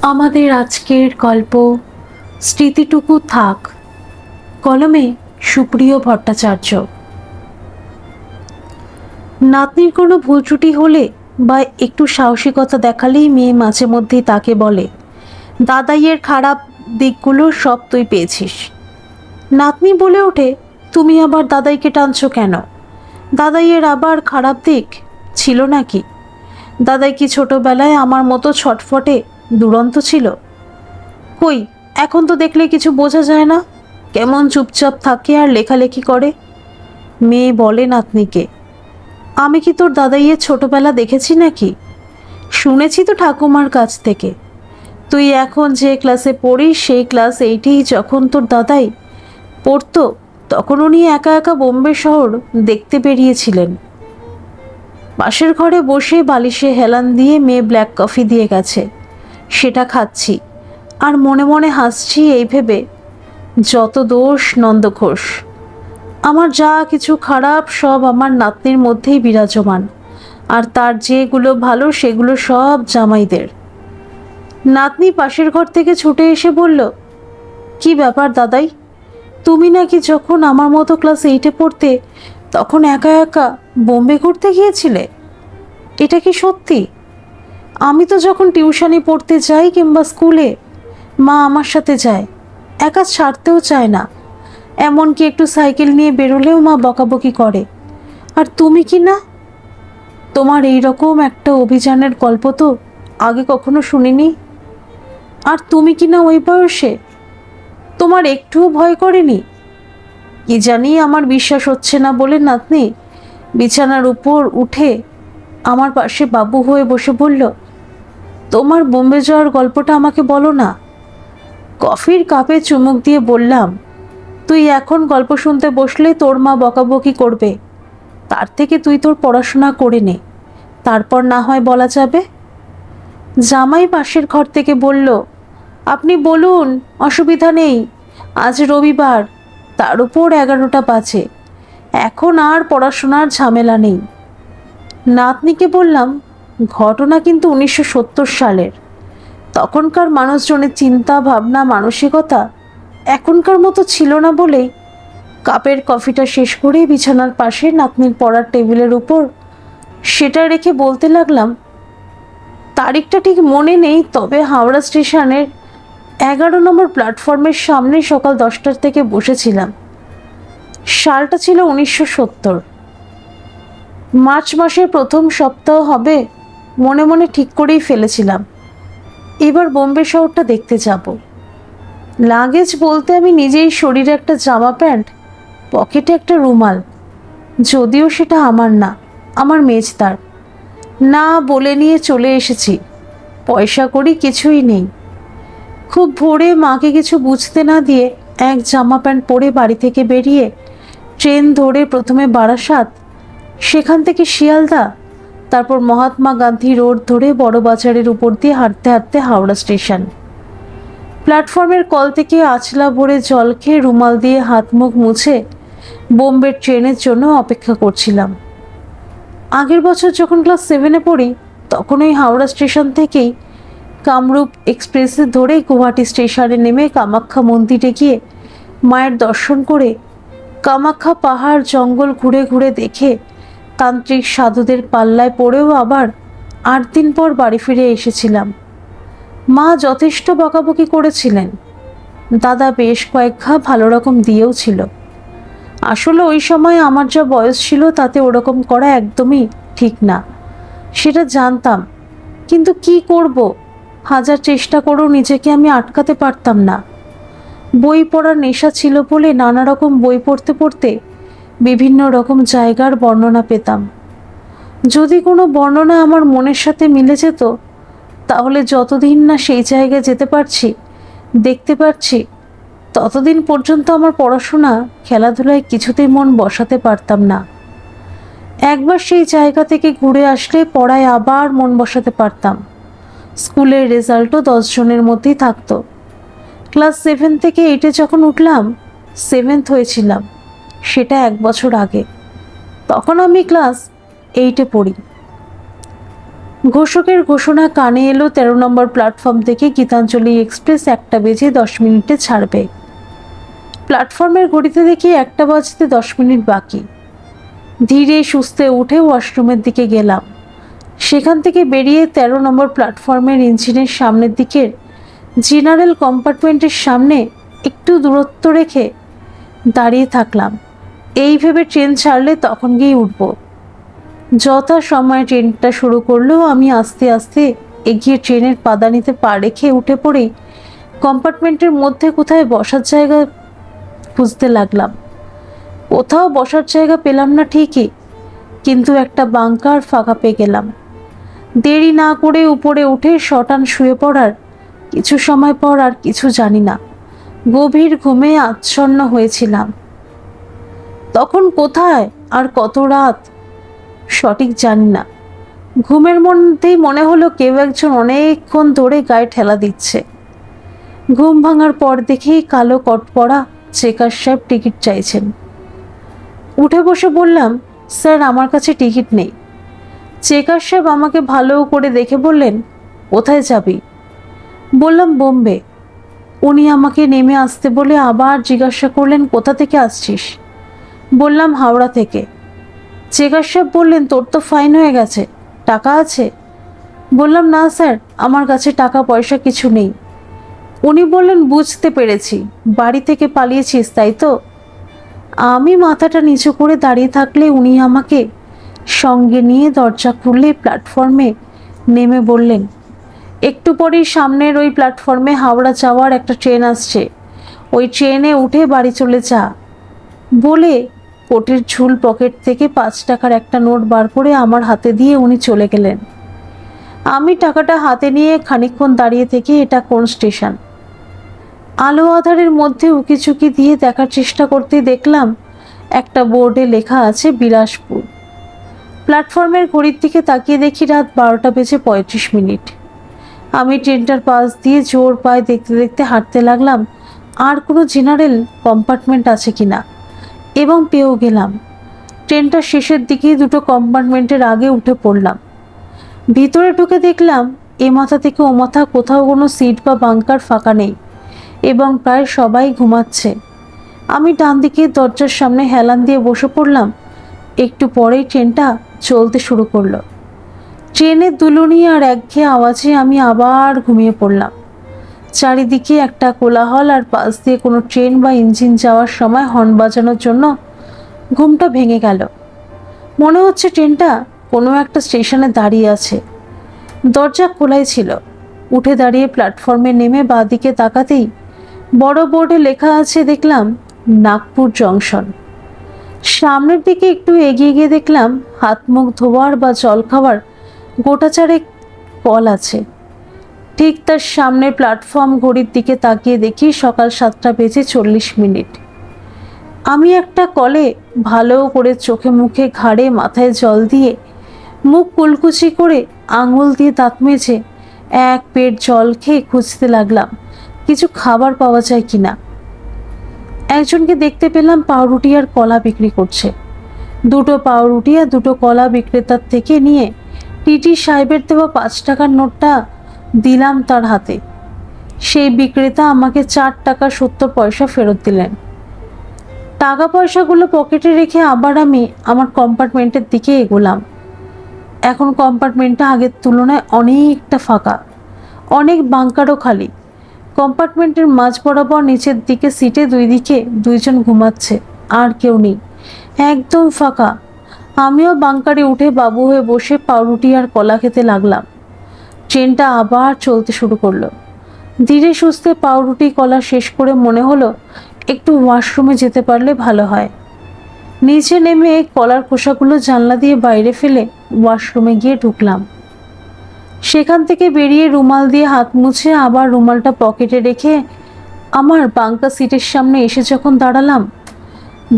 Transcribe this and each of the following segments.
আমাদের আজকের গল্প স্মৃতিটুকু থাক। কলমে সুপ্রিয় ভট্টাচার্য। নাতনির কোনো ভুল ত্রুটি হলে বা একটু সাহসিকতা দেখালেই মেয়ে মাঝে মধ্যেই তাকে বলে, দাদাইয়ের খারাপ দিকগুলো সব তুই পেয়েছিস। নাতনি বলে ওঠে, তুমি আবার দাদাইকে টানছো কেন? দাদাইয়ের আবার খারাপ দিক ছিল নাকি? দাদাই কি ছোটবেলায় আমার মতো ছটফটে দুরন্ত ছিল? কই, এখন তো দেখলে কিছু বোঝা যায় না, কেমন চুপচাপ থাকে আর লেখালেখি করে। মেয়ে বলে নাতনিকে, আমি কি তোর দাদাইয়ের ছোটবেলা দেখেছি নাকি? শুনেছি তো ঠাকুমার কাছ থেকে। তুই এখন যে ক্লাসে পড়িস সেই ক্লাস 8এই যখন তোর দাদাই পড়তো, তখন উনি একা একা বোম্বে শহর দেখতে বেরিয়েছিলেন। পাশের ঘরে বসে বালিশে হেলান দিয়ে মেয়ে ব্ল্যাক কফি দিয়ে গেছে, সেটা খাচ্ছি আর মনে মনে হাসছি এই ভেবে, যত দোষ নন্দ ঘোষ। আমার যা কিছু খারাপ সব আমার নাতনির মধ্যেই বিরাজমান, আর তার যেগুলো ভালো সেগুলো সব জামাইদের। নাতনি পাশের ঘর থেকে ছুটে এসে বলল, কি ব্যাপার দাদাই, তুমি নাকি যখন আমার মতো ক্লাস 8-এ পড়তে তখন একা একা বোম্বে ঘুরতে গিয়েছিলে? এটা কি সত্যি? আমি তো যখন টিউশনি পড়তে যাই কিংবা স্কুলে, মা আমার সাথে যায়, একা ছাড়তেও চায় না। এমনকি একটু সাইকেল নিয়ে বেরোলেও মা বকাবকি করে। আর তুমি কি না? তোমার এই রকম একটা অভিযানের গল্প তো আগে কখনো শুনিনি। আর তুমি কি না ওই বয়সে? তোমার একটুও ভয় করেনি? কি জানি, আমার বিশ্বাস হচ্ছে না বলে নাতনি বিছানার উপর উঠে আমার পাশে বাবু হয়ে বসে বলল, তোমার বোম্বে যাওয়ার গল্পটা আমাকে বলো না। কফির কাপে চুমুক দিয়ে বললাম, তুই এখন গল্প শুনতে বসলে তোর মা বকাবকি করবে, তার থেকে তুই তোর পড়াশোনা করে নে, তারপর না হয় বলা যাবে। জামাই পাশের ঘর থেকে বলল, আপনি বলুন, অসুবিধা নেই, আজ রবিবার, তার উপর 11টা বাজে, এখন আর পড়াশোনার ঝামেলা নেই। নাতনিকে বললাম, ঘটনা কিন্তু 1970 সালের। তখনকার মানুষজনের চিন্তা ভাবনা মানসিকতা এখনকার মতো ছিল না বলেই কাপের কফিটা শেষ করে বিছানার পাশে নাতনির পড়ার টেবিলের উপর সেটা রেখে বলতে লাগলাম, তারিখটা ঠিক মনে নেই, তবে হাওড়া স্টেশনের 11 নম্বর প্ল্যাটফর্মের সামনে সকাল 10টার থেকে বসেছিলাম। সালটা ছিল 1970, মার্চ মাসের প্রথম সপ্তাহ হবে, মনে মনে ঠিক করেই ফেলেছিলাম এবার বোম্বে শহরটা দেখতে যাব। লাগেজ বলতে আমি নিজেই শরীরে একটা জামা প্যান্ট, পকেটে একটা রুমাল, যদিও সেটা আমার না, আমার মেজদার, না বলে নিয়ে চলে এসেছি। পয়সা করি কিছুই নেই। খুব ভোরে মাকে কিছু বুঝতে না দিয়ে এক জামা প্যান্ট পরে বাড়ি থেকে বেরিয়ে ট্রেন ধরে প্রথমে বারাসাত, সেখান থেকে শিয়ালদা, তারপর মহাত্মা গান্ধী রোড ধরে বড় বাজারের উপর দিয়ে হাঁটতে হাঁটতে হাওড়া স্টেশন। প্ল্যাটফর্মের কল থেকে আছলা ভরে জল খেয়ে রুমাল দিয়ে হাত মুখ মুছে বোম্বের ট্রেনের জন্য অপেক্ষা করছিলাম। আগের বছর যখন ক্লাস 7-এ পড়ি, তখন ওই হাওড়া স্টেশন থেকেই কামরূপ এক্সপ্রেসে ধরে গুয়াহাটি স্টেশনে নেমে কামাখ্যা মন্দিরে গিয়ে মায়ের দর্শন করে কামাখ্যা পাহাড় জঙ্গল ঘুরে ঘুরে দেখে তান্ত্রিক সাধুদের পাল্লায় পড়েও আবার 8 দিন পর বাড়ি ফিরে এসেছিলাম। মা যথেষ্ট বকাবকি করেছিলেন, দাদা বেশ কয়েক ঘা ভালো রকম দিয়েও ছিল। আসলে ওই সময় আমার যা বয়স ছিল তাতে ওরকম করা একদমই ঠিক না, সেটা জানতাম, কিন্তু কি করব, হাজার চেষ্টা করেও নিজেকে আমি আটকাতে পারতাম না। বই পড়ার নেশা ছিল বলে নানা রকম বই পড়তে পড়তে বিভিন্ন রকম জায়গার বর্ণনা পেতাম। যদি কোনো বর্ণনা আমার মনের সাথে মিলে যেত, তাহলে যতদিন না সেই জায়গায় যেতে পারছি, দেখতে পারছি, ততদিন পর্যন্ত আমার পড়াশোনা খেলাধুলায় কিছুতেই মন বসাতে পারতাম না। একবার সেই জায়গা থেকে ঘুরে আসলে পড়ায় আবার মন বসাতে পারতাম। স্কুলের রেজাল্টও 10 জনের মধ্যেই থাকতো। ক্লাস 7 থেকে 8-এ যখন উঠলাম, 7th হয়েছিলাম, সেটা 1 বছর আগে। তখন আমি ক্লাস 8-এ পড়ি। ঘোষকের ঘোষণা কানে এলো 13 নম্বর প্ল্যাটফর্ম থেকে গীতাঞ্জলি এক্সপ্রেস 1:10 ছাড়বে। প্ল্যাটফর্মের ঘড়িতে দেখি 1:10 বাকি। ধীরে সুস্থে উঠে ওয়াশরুমের দিকে গেলাম। সেখান থেকে বেরিয়ে 13 নম্বর প্ল্যাটফর্মের ইঞ্জিনের সামনের দিকের জেনারেল কম্পার্টমেন্টের সামনে একটু দূরত্ব রেখে দাঁড়িয়ে থাকলাম। এই ভেবে ট্রেন ছাড়লে তখন গিয়ে উঠব। যথা সময় ট্রেনটা শুরু করলেও আমি আস্তে আস্তে এগিয়ে ট্রেনের পাদানিতে পা রেখে উঠে পড়েই কম্পার্টমেন্টের মধ্যে কোথায় বসার জায়গা খুঁজতে লাগলাম। কোথাও বসার জায়গা পেলাম না ঠিকই, কিন্তু একটা বাঙ্কার ফাঁকা পেয়ে গেলাম। দেরি না করে উপরে উঠে শটান শুয়ে পড়ার কিছু সময় পর আর কিছু জানি না, গভীর ঘুমে আচ্ছন্ন হয়েছিলাম। তখন কোথায় আর কত রাত সঠিক জানি না। ঘুমের মধ্যেই মনে হলো কেউ একজন অনেকক্ষণ ধরে গায়ে ঠেলা দিচ্ছে। ঘুম ভাঙার পর দেখি কালো কট পরা চেকার সাহেব টিকিট চাইছেন। উঠে বসে বললাম, স্যার আমার কাছে টিকিট নেই। চেকার সাহেব আমাকে ভালো করে দেখে বললেন, কোথায় যাবি? বললাম বোম্বে। উনি আমাকে নেমে আসতে বলে আবার জিজ্ঞাসা করলেন, কোথা থেকে আসছিস? বললাম হাওড়া থেকে। চেকার সাহেব বললেন, তোর তো ফাইন হয়ে গেছে, টাকা আছে? বললাম না স্যার, আমার কাছে টাকা পয়সা কিছু নেই। উনি বললেন, বুঝতে পেরেছি, বাড়ি থেকে পালিয়েছিস তাই তো? আমি মাথাটা নিচু করে দাঁড়িয়ে থাকলে উনি আমাকে সঙ্গে নিয়ে দরজা খুললে প্ল্যাটফর্মে নেমে বললেন, একটু পরেই সামনের ওই প্ল্যাটফর্মে হাওড়া যাওয়ার একটা ট্রেন আসছে, ওই ট্রেনে উঠে বাড়ি চলে যা। বলে কোটের ঝুল পকেট থেকে 5 টাকার একটা নোট বার করে আমার হাতে দিয়ে উনি চলে গেলেন। আমি টাকাটা হাতে নিয়ে খানিকক্ষণ দাঁড়িয়ে থেকে এটা কোন স্টেশন, আলো আধারের মধ্যে উকিঝুঁকি দিয়ে দেখার চেষ্টা করতে দেখলাম একটা বোর্ডে লেখা আছে বিলাসপুর। প্ল্যাটফর্মের ঘড়ির দিকে তাকিয়ে দেখি রাত 12:35। আমি ট্রেনটার পাশ দিয়ে জোর পায়ে দেখতে দেখতে হাঁটতে লাগলাম আর কোনো জেনারেল কম্পার্টমেন্ট আছে কিনা, এবং পেয়েও গেলাম। ট্রেনটার শেষের দিকে দুটো কম্পার্টমেন্টের আগে উঠে পড়লাম। ভিতরে ঢুকে দেখলাম এ মাথা থেকে ও মাথা কোথাও কোনো সিট বা বাঙ্কার ফাঁকা নেই এবং প্রায় সবাই ঘুমাচ্ছে। আমি ডান দিকে দরজার সামনে হেলান দিয়ে বসে পড়লাম। একটু পরেই ট্রেনটা চলতে শুরু করলো। ট্রেনের দুলুনি আর একঘেয়ে আওয়াজে আমি আবার ঘুমিয়ে পড়লাম। চারিদিকে একটা কোলাহল আর পাশ দিয়ে কোনো ট্রেন বা ইঞ্জিন যাওয়ার সময় হর্ন বাজানোর জন্য ঘুমটা ভেঙে গেল। মনে হচ্ছে ট্রেনটা কোনো একটা স্টেশনে দাঁড়িয়ে আছে। দরজা খোলাই ছিল। উঠে দাঁড়িয়ে প্ল্যাটফর্মে নেমে বাঁদিকে তাকাতেই বড় বোর্ডে লেখা আছে দেখলাম নাগপুর জংশন। সামনের দিকে একটু এগিয়ে গিয়ে দেখলাম হাত মুখ ধোয়ার বা জল খাওয়ার গোটাচারেক কল আছে। ঠিক তার সামনে প্ল্যাটফর্ম ঘড়ির দিকে তাকিয়ে দেখি সকাল 7:40। আমি একটা কলে ভালো করে চোখে মুখে ঘাড়ে মাথায় জল দিয়ে মুখ কুলকুচি করে আঙুল দিয়ে দাঁত মেজে এক পেট জল খেয়ে খুঁজতে লাগলাম কিছু খাবার পাওয়া যায় কিনা। একজনকে দেখতে পেলাম পাউরুটি আর কলা বিক্রি করছে। দুটো পাউরুটি আর দুটো কলা বিক্রেতার থেকে নিয়ে টিটি সাহেবের দেওয়া 5 টাকার নোটটা দিলাম তার হাতে। সেই বিক্রেতা আমাকে 4 টাকা 70 পয়সা ফেরত দিলেন। টাকা পয়সাগুলো পকেটে রেখে আবার আমি আমার কম্পার্টমেন্টের দিকে এগোলাম। এখন কম্পার্টমেন্টটা আগের তুলনায় অনেকটা ফাঁকা, অনেক বাঙ্কারও খালি। কম্পার্টমেন্টের মাঝ বরাবর নিচের দিকে সিটে দুই দিকে দুইজন ঘুমাচ্ছে, আর কেউ নেই, একদম ফাঁকা। আমিও বাঙ্কারে উঠে বাবু হয়ে বসে পাউরুটি আর কলা খেতে লাগলাম। ট্রেনটা আবার চলতে শুরু করলো। ধীরে সুস্থে পাউরুটি কলা শেষ করে মনে হলো একটু ওয়াশরুমে যেতে পারলে ভালো হয়। নিচে নেমে কলার খোসাগুলো জানলা দিয়ে বাইরে ফেলে ওয়াশরুমে গিয়ে ঢুকলাম। সেখান থেকে বেরিয়ে রুমাল দিয়ে হাত মুছে আবার রুমালটা পকেটে রেখে আমার বাঙ্কা সিটের সামনে এসে যখন দাঁড়ালাম,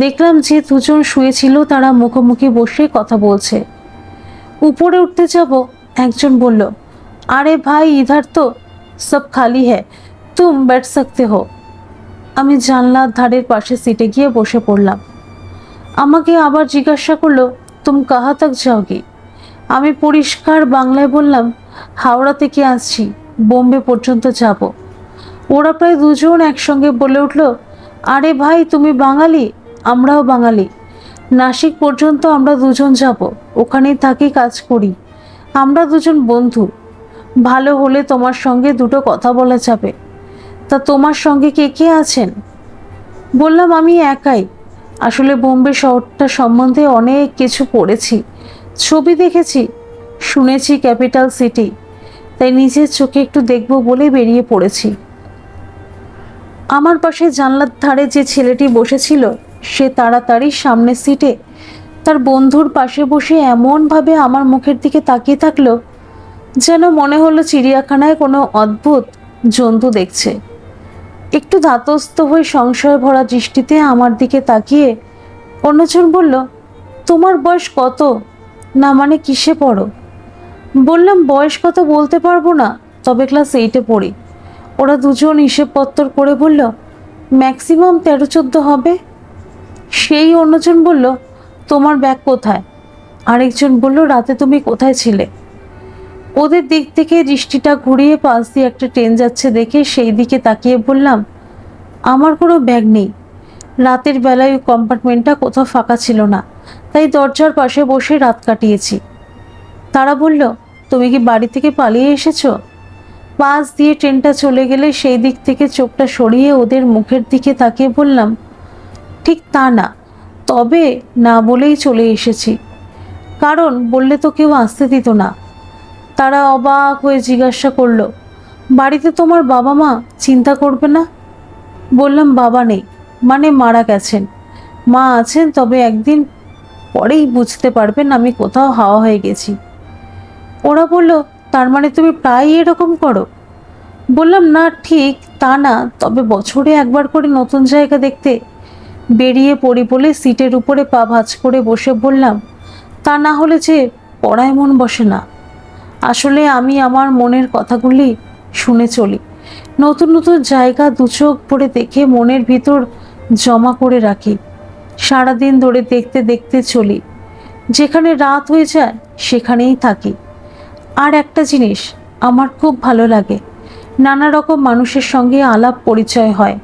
দেখলাম যে দুজন শুয়েছিল তারা মুখোমুখি বসে কথা বলছে। উপরে উঠতে যাব, একজন বলল, আরে ভাই ইধার তো সব খালি হ্যায়, তুম बैठ सकते हो। আমি জানলার ধারের পাশে সিটে গিয়ে বসে পড়লাম। আমাকে আবার জিজ্ঞাসা করলো, তুম কাহা তক যাওগি? আমি পরিষ্কার বাংলায় বললাম, হাওড়া থেকে আসছি, বোম্বে পর্যন্ত যাব। ওরা প্রায় দুজন একসঙ্গে বলে উঠল, আরে ভাই তুমি বাঙালি, আমরাও বাঙালি। নাসিক পর্যন্ত আমরা দুজন যাব, ওখানেই থাকি, কাজ করি। আমরা দুজন বন্ধু। ভালো হলে তোমার সঙ্গে দুটো কথা বলা যাবে। তা তোমার সঙ্গে কে কে আছেন? বললাম, আমি একাই। আসলে বোম্বে শহরটা সম্বন্ধে অনেক কিছু পড়েছি, ছবি দেখেছি, শুনেছি ক্যাপিটাল সিটি, তাই নিজের চোখে একটু দেখব বলে বেরিয়ে পড়েছি। আমার পাশে জানলার ধারে যে ছেলেটি বসেছিল সে তাড়াতাড়ি সামনের সিটে তার বন্ধুর পাশে বসে এমনভাবে আমার মুখের দিকে তাকিয়ে থাকলো যেন মনে হলো চিড়িয়াখানায় কোনো অদ্ভুত জন্তু দেখছে। একটু ধাতস্থ হয়ে সংশয় ভরা দৃষ্টিতে আমার দিকে তাকিয়ে অন্যজন বলল, তোমার বয়স কত? না মানে কিসে পড়ো? বললাম, বয়স কত বলতে পারবো না, তবে ক্লাস 8-এ পড়ি। ওরা দুজন হিসেবপত্র করে বলল, ম্যাক্সিমাম 13-14 হবে। সেই অন্যজন বলল, তোমার ব্যাগ কোথায়? আরেকজন বলল, রাতে তুমি কোথায় ছিলে? ওদের দিক থেকে দৃষ্টিটা ঘুরিয়ে পাশ দিয়ে একটা ট্রেন যাচ্ছে দেখে সেই দিকে তাকিয়ে বললাম, আমার কোনো ব্যাগ নেই। রাতের বেলায় ওই কম্পার্টমেন্টটা কোথাও ফাঁকা ছিল না, তাই দরজার পাশে বসে রাত কাটিয়েছি। তারা বলল, তুমি কি বাড়ি থেকে পালিয়ে এসেছো? পাশ দিয়ে ট্রেনটা চলে গেলে সেই দিক থেকে চোখটা সরিয়ে ওদের মুখের দিকে তাকিয়ে বললাম, ঠিক তা না, তবে না বলেই চলে এসেছি, কারণ বললে তো কেউ আসতে দিত না। তারা অবাক হয়ে জিজ্ঞাসা করলো, বাড়িতে তোমার বাবা মা চিন্তা করবে না? বললাম, বাবা নেই, মানে মারা গেছেন। মা আছেন, তবে একদিন পরেই বুঝতে পারবেন আমি কোথাও হাওয়া হয়ে গেছি। ওরা বলল, তার মানে তুমি প্রায়ই এরকম করো? বললাম, না ঠিক তা না, তবে বছরে একবার করে নতুন জায়গা দেখতে বেরিয়ে পড়ি বলে সিটের উপরে পা ভাঁজ করে বসে বললাম, তা না হলে যে পড়ায় মন বসে না। আসলে আমি আমার মনের কথাগুলি শুনে চলি। নতুন নতুন জায়গা দু চোখ ভরে দেখে মনের ভিতর জমা করে রাখি। সারাদিন ধরে দেখতে দেখতে চলি, যেখানে রাত হয়ে যায় সেখানেই থাকি। আর একটা জিনিস আমার খুব ভালো লাগে, নানা রকম মানুষের সঙ্গে আলাপ পরিচয় হয়।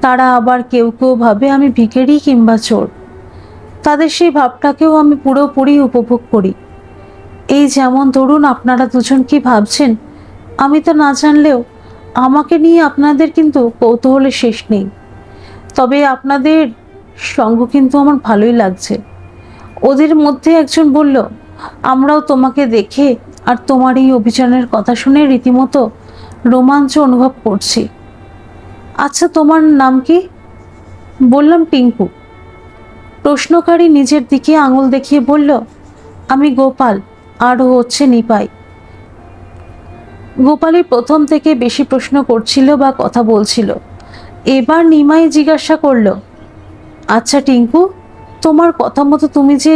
তারা আবার কেউ কেউ ভাবে আমি ভিখারি কিংবা চোর। তাদের সেই ভাবটাকেও আমি পুরোপুরি উপভোগ করি। এই যেমন ধরুন, আপনারা দুজন কি ভাবছেন আমি তো না জানলেও আমাকে নিয়ে আপনাদের কিন্তু কৌতূহলের শেষ নেই। তবে আপনাদের সঙ্গ কিন্তু আমার ভালোই লাগছে। ওদের মধ্যে একজন বলল, আমরাও তোমাকে দেখে আর তোমার এই অভিযানের কথা শুনে রীতিমতো রোমাঞ্চ অনুভব করছি। আচ্ছা, তোমার নাম কি? বললাম, টিঙ্কু। প্রশ্নকারী নিজের দিকে আঙুল দেখিয়ে বলল, আমি গোপাল, আর ও হচ্ছে নিপাই। গোপালের প্রথম থেকে বেশি প্রশ্ন করছিল বা কথা বলছিল। এবার নিমাই জিজ্ঞাসা করলো, আচ্ছা টিঙ্কু, তোমার কথা মতো তুমি যে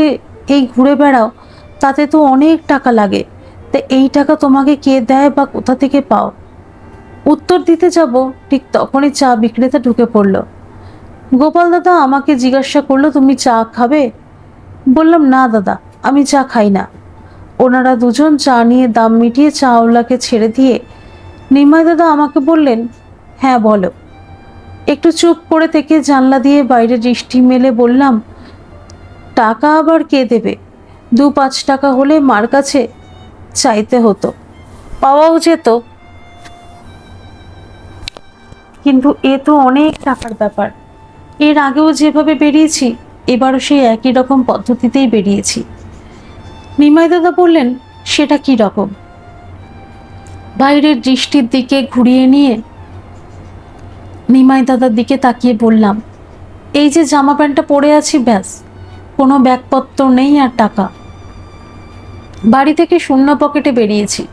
এই ঘুরে বেড়াও, তাতে তো অনেক টাকা লাগে, তা এই টাকা তোমাকে কে দেয় বা কোথা থেকে পাও? উত্তর দিতে যাব ঠিক তখনই চা বিক্রেতা ঢুকে পড়ল। গোপাল দাদা আমাকে জিজ্ঞাসা করলো, তুমি চা খাবে? বললাম, না দাদা, আমি চা খাই না। ওনারা দুজন চা নিয়ে দাম মিটিয়ে চাওয়ালাকে ছেড়ে দিয়ে নিমাই দাদা আমাকে বললেন, হ্যাঁ বলো। একটু চুপ করে থেকে জানলা দিয়ে বাইরে দৃষ্টি মেলে বললাম, টাকা আবার কে দেবে? 2-5 টাকা হলে মার কাছে চাইতে হতো, পাওয়াও যেত, কিন্তু এ তো অনেক টাকার ব্যাপার। এর আগেও যেভাবে বেরিয়েছি এবারও সেই একই রকম পদ্ধতিতেই বেরিয়েছি। নিমাই দাদা বললেন, সেটা কি রকম? বাইরের দৃষ্টির দিকে ঘুরিয়ে নিয়ে নিমাই দাদার দিকে তাকিয়ে বললাম, এই যে জামা প্যান্টটা পরে আছি, ব্যাস, কোনো ব্যাগপত্র নেই আর টাকা। বাড়ি থেকে শূন্য পকেটে বেরিয়েছি।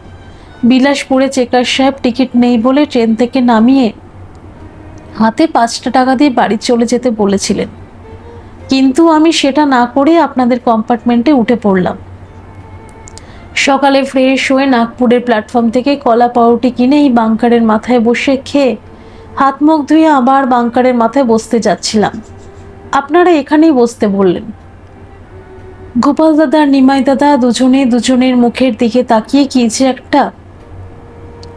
বিলাসপুরে চেকার সাহেব টিকিট নেই বলে ট্রেন থেকে নামিয়ে হাতে 5টা টাকা দিয়ে বাড়ি চলে যেতে বলেছিলেন, কিন্তু আমি সেটা না করে আপনাদের কম্পার্টমেন্টে উঠে পড়লাম। সকালে ফ্রেশ হয়ে নাগপুরের প্ল্যাটফর্ম থেকে কলা পাউরুটি কিনে এই বাংকারের মাথায় বসে খেয়ে হাত মুখ ধুয়ে আবার বাংকারের মাথায় বসতে যাচ্ছিলাম। আপনারা এখানেই বসতে বললেন। গোপাল দাদা আর নিমাই দাদা দুজনে দুজনের মুখের দিকে তাকিয়ে কি যে একটা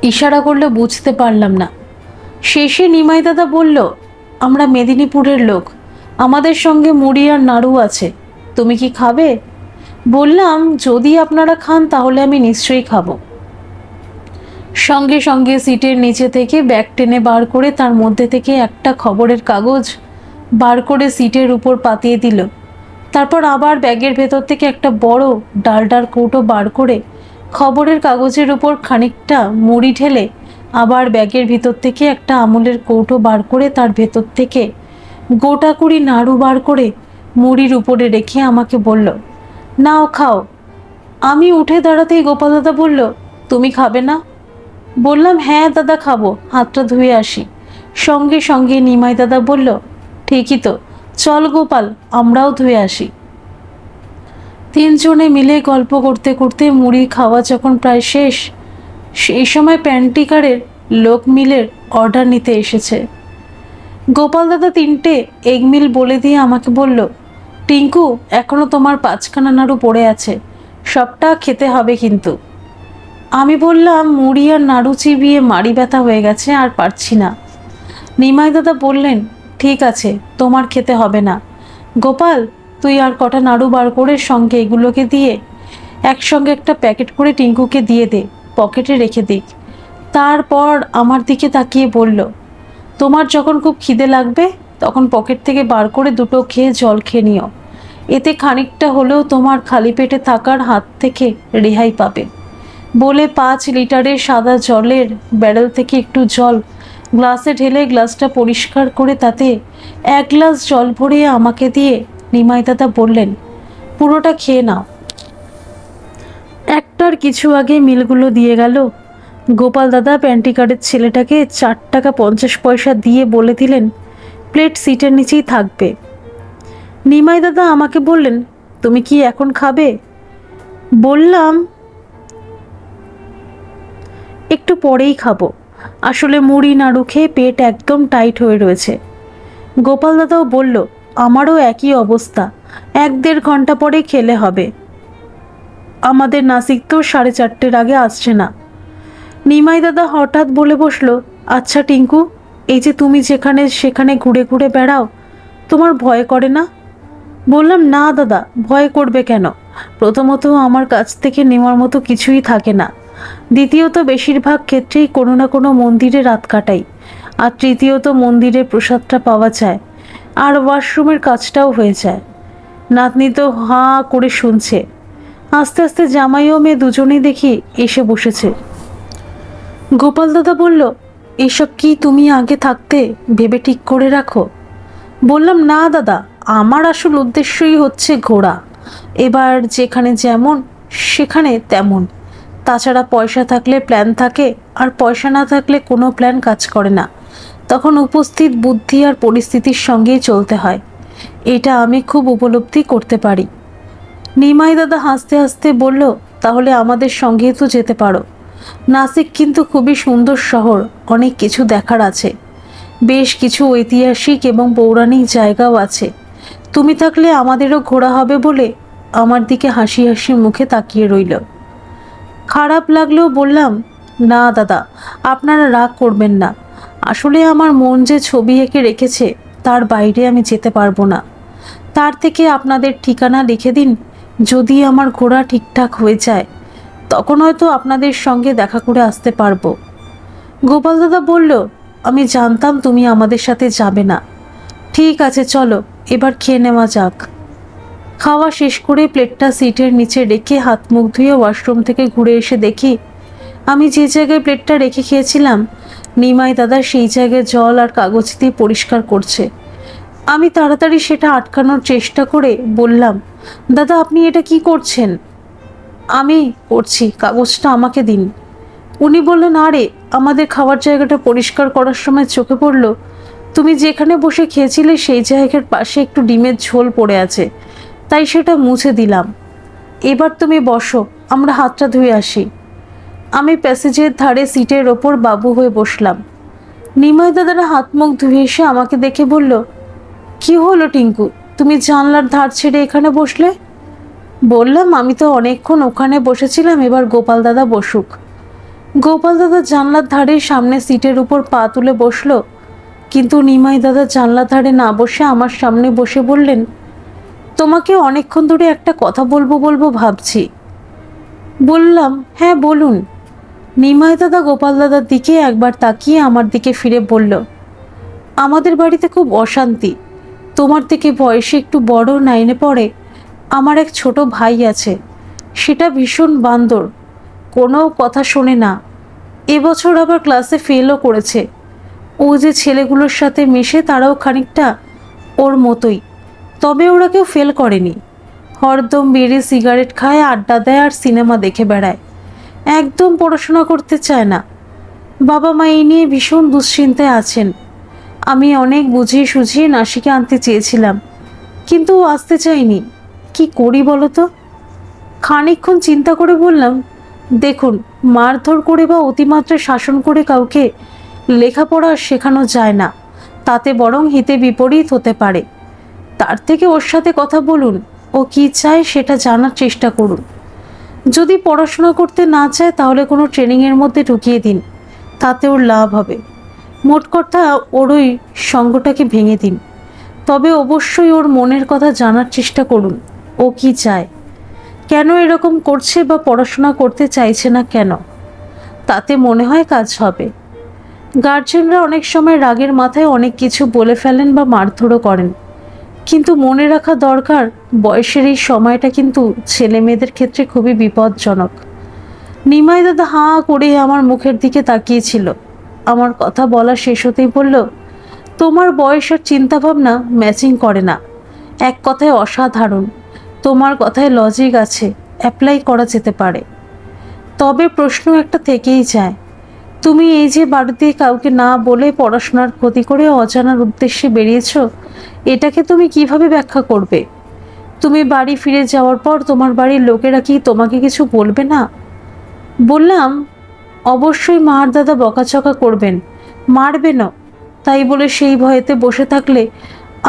ইশারা করলে বুঝতে পারলাম না। শেষে নিমাই দাদা বলল, আমরা মেদিনীপুরের লোক, আমাদের সঙ্গে মুড়ি আর নাড়ু আছে, তুমি কি খাবে? বললাম, যদি আপনারা খান তাহলে আমি নিশ্চয়ই খাবো। সঙ্গে সঙ্গে সিটের নিচে থেকে ব্যাগ টেনে বার করে তার মধ্যে থেকে একটা খবরের কাগজ বার করে সিটের উপর পাতিয়ে দিল। তারপর আবার ব্যাগের ভেতর থেকে একটা বড় ডালডার কৌটো বার করে খবরের কাগজের উপর খানিকটা মুড়ি ঢেলে আবার ব্যাগের ভিতর থেকে একটা আমুলের কৌটো বার করে তার ভেতর থেকে গোটা কুড়ি নাড়ু বার করে মুড়ির উপরে রেখে আমাকে বলল, নাও খাও। আমি উঠে দাঁড়াতেই গোপাল দাদা বলল, তুমি খাবে না? বললাম, হ্যাঁ দাদা খাবো, হাতটা ধুয়ে আসি। সঙ্গে সঙ্গে নিমাই দাদা বলল, ঠিকই তো, চল গোপাল, আমরাও ধুয়ে আসি। তিনজনে মিলে গল্প করতে করতে মুড়ি খাওয়া যখন প্রায় শেষ, সেই সময় প্যান্টিকারের লোক মিলের অর্ডার নিতে এসেছে। গোপাল দাদা 3টে এগ মিল বলে দিয়ে আমাকে বলল, টিঙ্কু, এখনো তোমার 5খানা নাড়ু পড়ে আছে, সবটা খেতে হবে কিন্তু। আমি বললাম, মুড়ি আর নাড়ু চিবিয়ে মাড়ি ব্যথা হয়ে গেছে, আর পারছি না। নিমাই দাদা বললেন, ঠিক আছে, তোমার খেতে হবে না। গোপাল, তুই আর কটা নাড়ু বার করে সঙ্গে এগুলোকে দিয়ে একসঙ্গে একটা প্যাকেট করে টিঙ্কুকে দিয়ে দে, পকেটে রেখে দিক। তারপর আমার দিকে তাকিয়ে বলল, তোমার যখন খুব খিদে লাগবে তখন পকেট থেকে বার করে দুটো খেয়ে জল খেয়ে নিও, এতে খানিকটা হলেও তোমার খালি পেটে থাকার হাত থেকে রেহাই পাবে। বলে 5 লিটারের সাদা জলের ব্যারেল থেকে একটু জল গ্লাসে ঢেলে গ্লাসটা পরিষ্কার করে তাতে 1 গ্লাস জল ভরে আমাকে দিয়ে নিমাই দাদা বললেন, পুরোটা খেয়ে নাও। একটার কিছু আগে মিলগুলো দিয়ে গেল। গোপাল দাদা প্যান্টিকারের ছেলেটাকে 4 টাকা 50 পয়সা দিয়ে বলে দিলেন, প্লেট সিটের নিচেই থাকবে। নিমাই দাদা আমাকে বললেন, তুমি কি এখন খাবে? বললাম, একটু পরেই খাবো, আসলে মুড়ি নাড়ু খেয়ে পেট একদম টাইট হয়ে রয়েছে। গোপাল দাদাও বলল, আমারও একই অবস্থা, 1-1.5 ঘন্টা পরে খেলে হবে, আমাদের নাসিক তো 4:30-এর আগে আসছে না। নিমাই দাদা হঠাৎ বলে বসলো, আচ্ছা টিঙ্কু, এই যে তুমি যেখানে সেখানে ঘুরে ঘুরে বেড়াও, তোমার ভয় করে না? বললাম, না দাদা, ভয় করবে কেন? প্রথমত আমার কাছ থেকে নেওয়ার মতো কিছুই থাকে না, দ্বিতীয়ত বেশিরভাগ ক্ষেত্রেই কোনো না কোনো মন্দিরে রাত কাটাই, আর তৃতীয়ত মন্দিরে প্রসাদটা পাওয়া যায় আর ওয়াশরুমের কাজটাও হয়ে যায়। নাতনি তো হাঁ করে শুনছে। আস্তে আস্তে জামাই ও মেয়ে দুজনেই দেখি এসে বসেছে। গোপাল দাদা বলল, এসব কি তুমি আগে থাকতে ভেবে ঠিক করে রাখো? বললাম, না দাদা, আমার আসল উদ্দেশ্যই হচ্ছে ঘোরা, এবার যেখানে যেমন সেখানে তেমন। তাছাড়া পয়সা থাকলে প্ল্যান থাকে, আর পয়সা না থাকলে কোনো প্ল্যান কাজ করে না, তখন উপস্থিত বুদ্ধি আর পরিস্থিতির সঙ্গেই চলতে হয়, এটা আমি খুব উপলব্ধি করতে পারি। নিমাই দাদা হাসতে হাসতে বলল, তাহলে আমাদের সঙ্গেই তো যেতে পারো, নাসিক কিন্তু খুবই সুন্দর শহর, অনেক কিছু দেখার আছে, বেশ কিছু ঐতিহাসিক এবং পৌরাণিক জায়গাও আছে, তুমি থাকলে আমাদেরও ঘোরা হবে বলে আমার দিকে হাসি হাসি মুখে তাকিয়ে রইল। খারাপ লাগলেও বললাম, না দাদা, আপনারা রাগ করবেন না, আসলে আমার মন যে ছবি এঁকে রেখেছে তার বাইরে আমি যেতে পারবো না, তার থেকে আপনাদের ঠিকানা লিখে দিন, যদি আমার ঘোরা ঠিকঠাক হয়ে যায় তখন হয়তো আপনাদের সঙ্গে দেখা করে আসতে পারবো। গোপাল দাদা বলল, আমি জানতাম তুমি আমাদের সাথে যাবে না, ঠিক আছে চলো এবার খেয়ে নেওয়া যাক। খাওয়া শেষ করে প্লেটটা সিটের নিচে রেখে হাত মুখ ধুয়ে ওয়াশরুম থেকে ঘুরে এসে দেখি আমি যে জায়গায় প্লেটটা রেখে খেয়েছিলাম নিমাই দাদা সেই জায়গায় জল আর কাগজ দিয়ে পরিষ্কার করছে। আমি তাড়াতাড়ি সেটা আটকানোর চেষ্টা করে বললাম, দাদা আপনি এটা কি করছেন? আমি করছি, কাগজটা আমাকে দিন। উনি বললেন, আরে আমাদের খাওয়ার জায়গাটা পরিষ্কার করার সময় চোখে পড়লো তুমি যেখানে বসে খেয়েছিলে সেই জায়গার পাশে একটু ডিমের ঝোল পড়ে আছে, তাই সেটা মুছে দিলাম, এবার তুমি বসো, আমরা হাতটা ধুয়ে আসি। আমি প্যাসেজের ধারে সিটের ওপর বাবু হয়ে বসলাম। নিমাই দাদারা হাত মুখ ধুয়ে এসে আমাকে দেখে বলল, কি হলো টিঙ্কু, তুমি জানলার ধার ছেড়ে এখানে বসলে? বললাম, আমি তো অনেকক্ষণ ওখানে বসেছিলাম, এবার গোপাল দাদা বসুক। গোপাল দাদা জানলার ধারে সামনে সিটের উপর পা তুলে বসলো, কিন্তু নিমাই দাদা জানলার ধারে না বসে আমার সামনে বসে বললেন, তোমাকে অনেকক্ষণ ধরে একটা কথা বলবো বলবো ভাবছি। বললাম, হ্যাঁ বলুন। নিমাই দাদা গোপাল দাদার দিকে একবার তাকিয়ে আমার দিকে ফিরে বলল, আমাদের বাড়িতে খুব অশান্তি। তোমার থেকে বয়সে একটু বড়, 9-এ পড়ে। আমার এক ছোট ভাই আছে, সেটা ভীষণ বান্দর, কোনো কথা শোনে না। এবছর আবার ক্লাসে ফেলও করেছে। ও যে ছেলেগুলোর সাথে মিশে তারাও খানিকটা ওর মতোই, তবে ওরা কেউ ফেল করেনি। হরদম বিড়ি সিগারেট খায়, আড্ডা দেয় আর সিনেমা দেখে বেড়ায়, একদম পড়াশোনা করতে চায় না। বাবা মা এই নিয়ে ভীষণ দুশ্চিন্তায় আছেন। আমি অনেক বুঝিয়ে সুঝিয়ে নাসিকে আনতে চেয়েছিলাম, কিন্তু ও আসতে চাইনি। কি করি বলো তো? খানিকক্ষণ চিন্তা করে বললাম, দেখুন, মারধর করে বা অতিমাত্রায় শাসন করে কাউকে লেখাপড়া শেখানো যায় না, তাতে বরং হিতে বিপরীত হতে পারে। তার থেকে ওর সাথে কথা বলুন, ও কি চায় সেটা জানার চেষ্টা করুন। যদি পড়াশোনা করতে না চায় তাহলে কোনো ট্রেনিংয়ের মধ্যে ঢুকিয়ে দিন, তাতে ওর লাভ হবে। মোট কথা, ওর ওই সঙ্গটাকে ভেঙে দিন। তবে অবশ্যই ওর মনের কথা জানার চেষ্টা করুন, ও কি চায়, কেন এরকম করছে বা পড়াশোনা করতে চাইছে না কেন। তাতে মনে হয় কাজ হবে। গার্জেনরা অনেক সময় রাগের মাথায় অনেক কিছু বলে ফেলেন বা মারধরও করেন, কিন্তু মনে রাখা দরকার বয়সের এই সময়টা কিন্তু ছেলে মেয়েদের ক্ষেত্রে খুবই বিপজ্জনক। নিমাই দাদা হাঁ করে আমার মুখের দিকে তাকিয়েছিল। আমার কথা বলা শেষ হতেই বলল, তোমার বয়স আর চিন্তাভাবনা ম্যাচিং করে না। এক কথায় অসাধারণ। তোমার কথায় লজিক আছে, অ্যাপ্লাই করা যেতে পারে। তবে প্রশ্ন একটা থেকেই যায়, তুমি এই যে বাড়িতে কাউকে না বলে পড়াশোনার ক্ষতি করে অজানার উদ্দেশ্যে বেরিয়েছ, এটাকে তুমি কিভাবে ব্যাখ্যা করবে? তুমি বাড়ি ফিরে যাওয়ার পর তোমার বাড়ির লোকেরা কি তোমাকে কিছু বলবে না? বললাম, অবশ্যই মার দাদা বকাচকা করবেন, মারবেনও। তাই বলে সেই ভয়েতে বসে থাকলে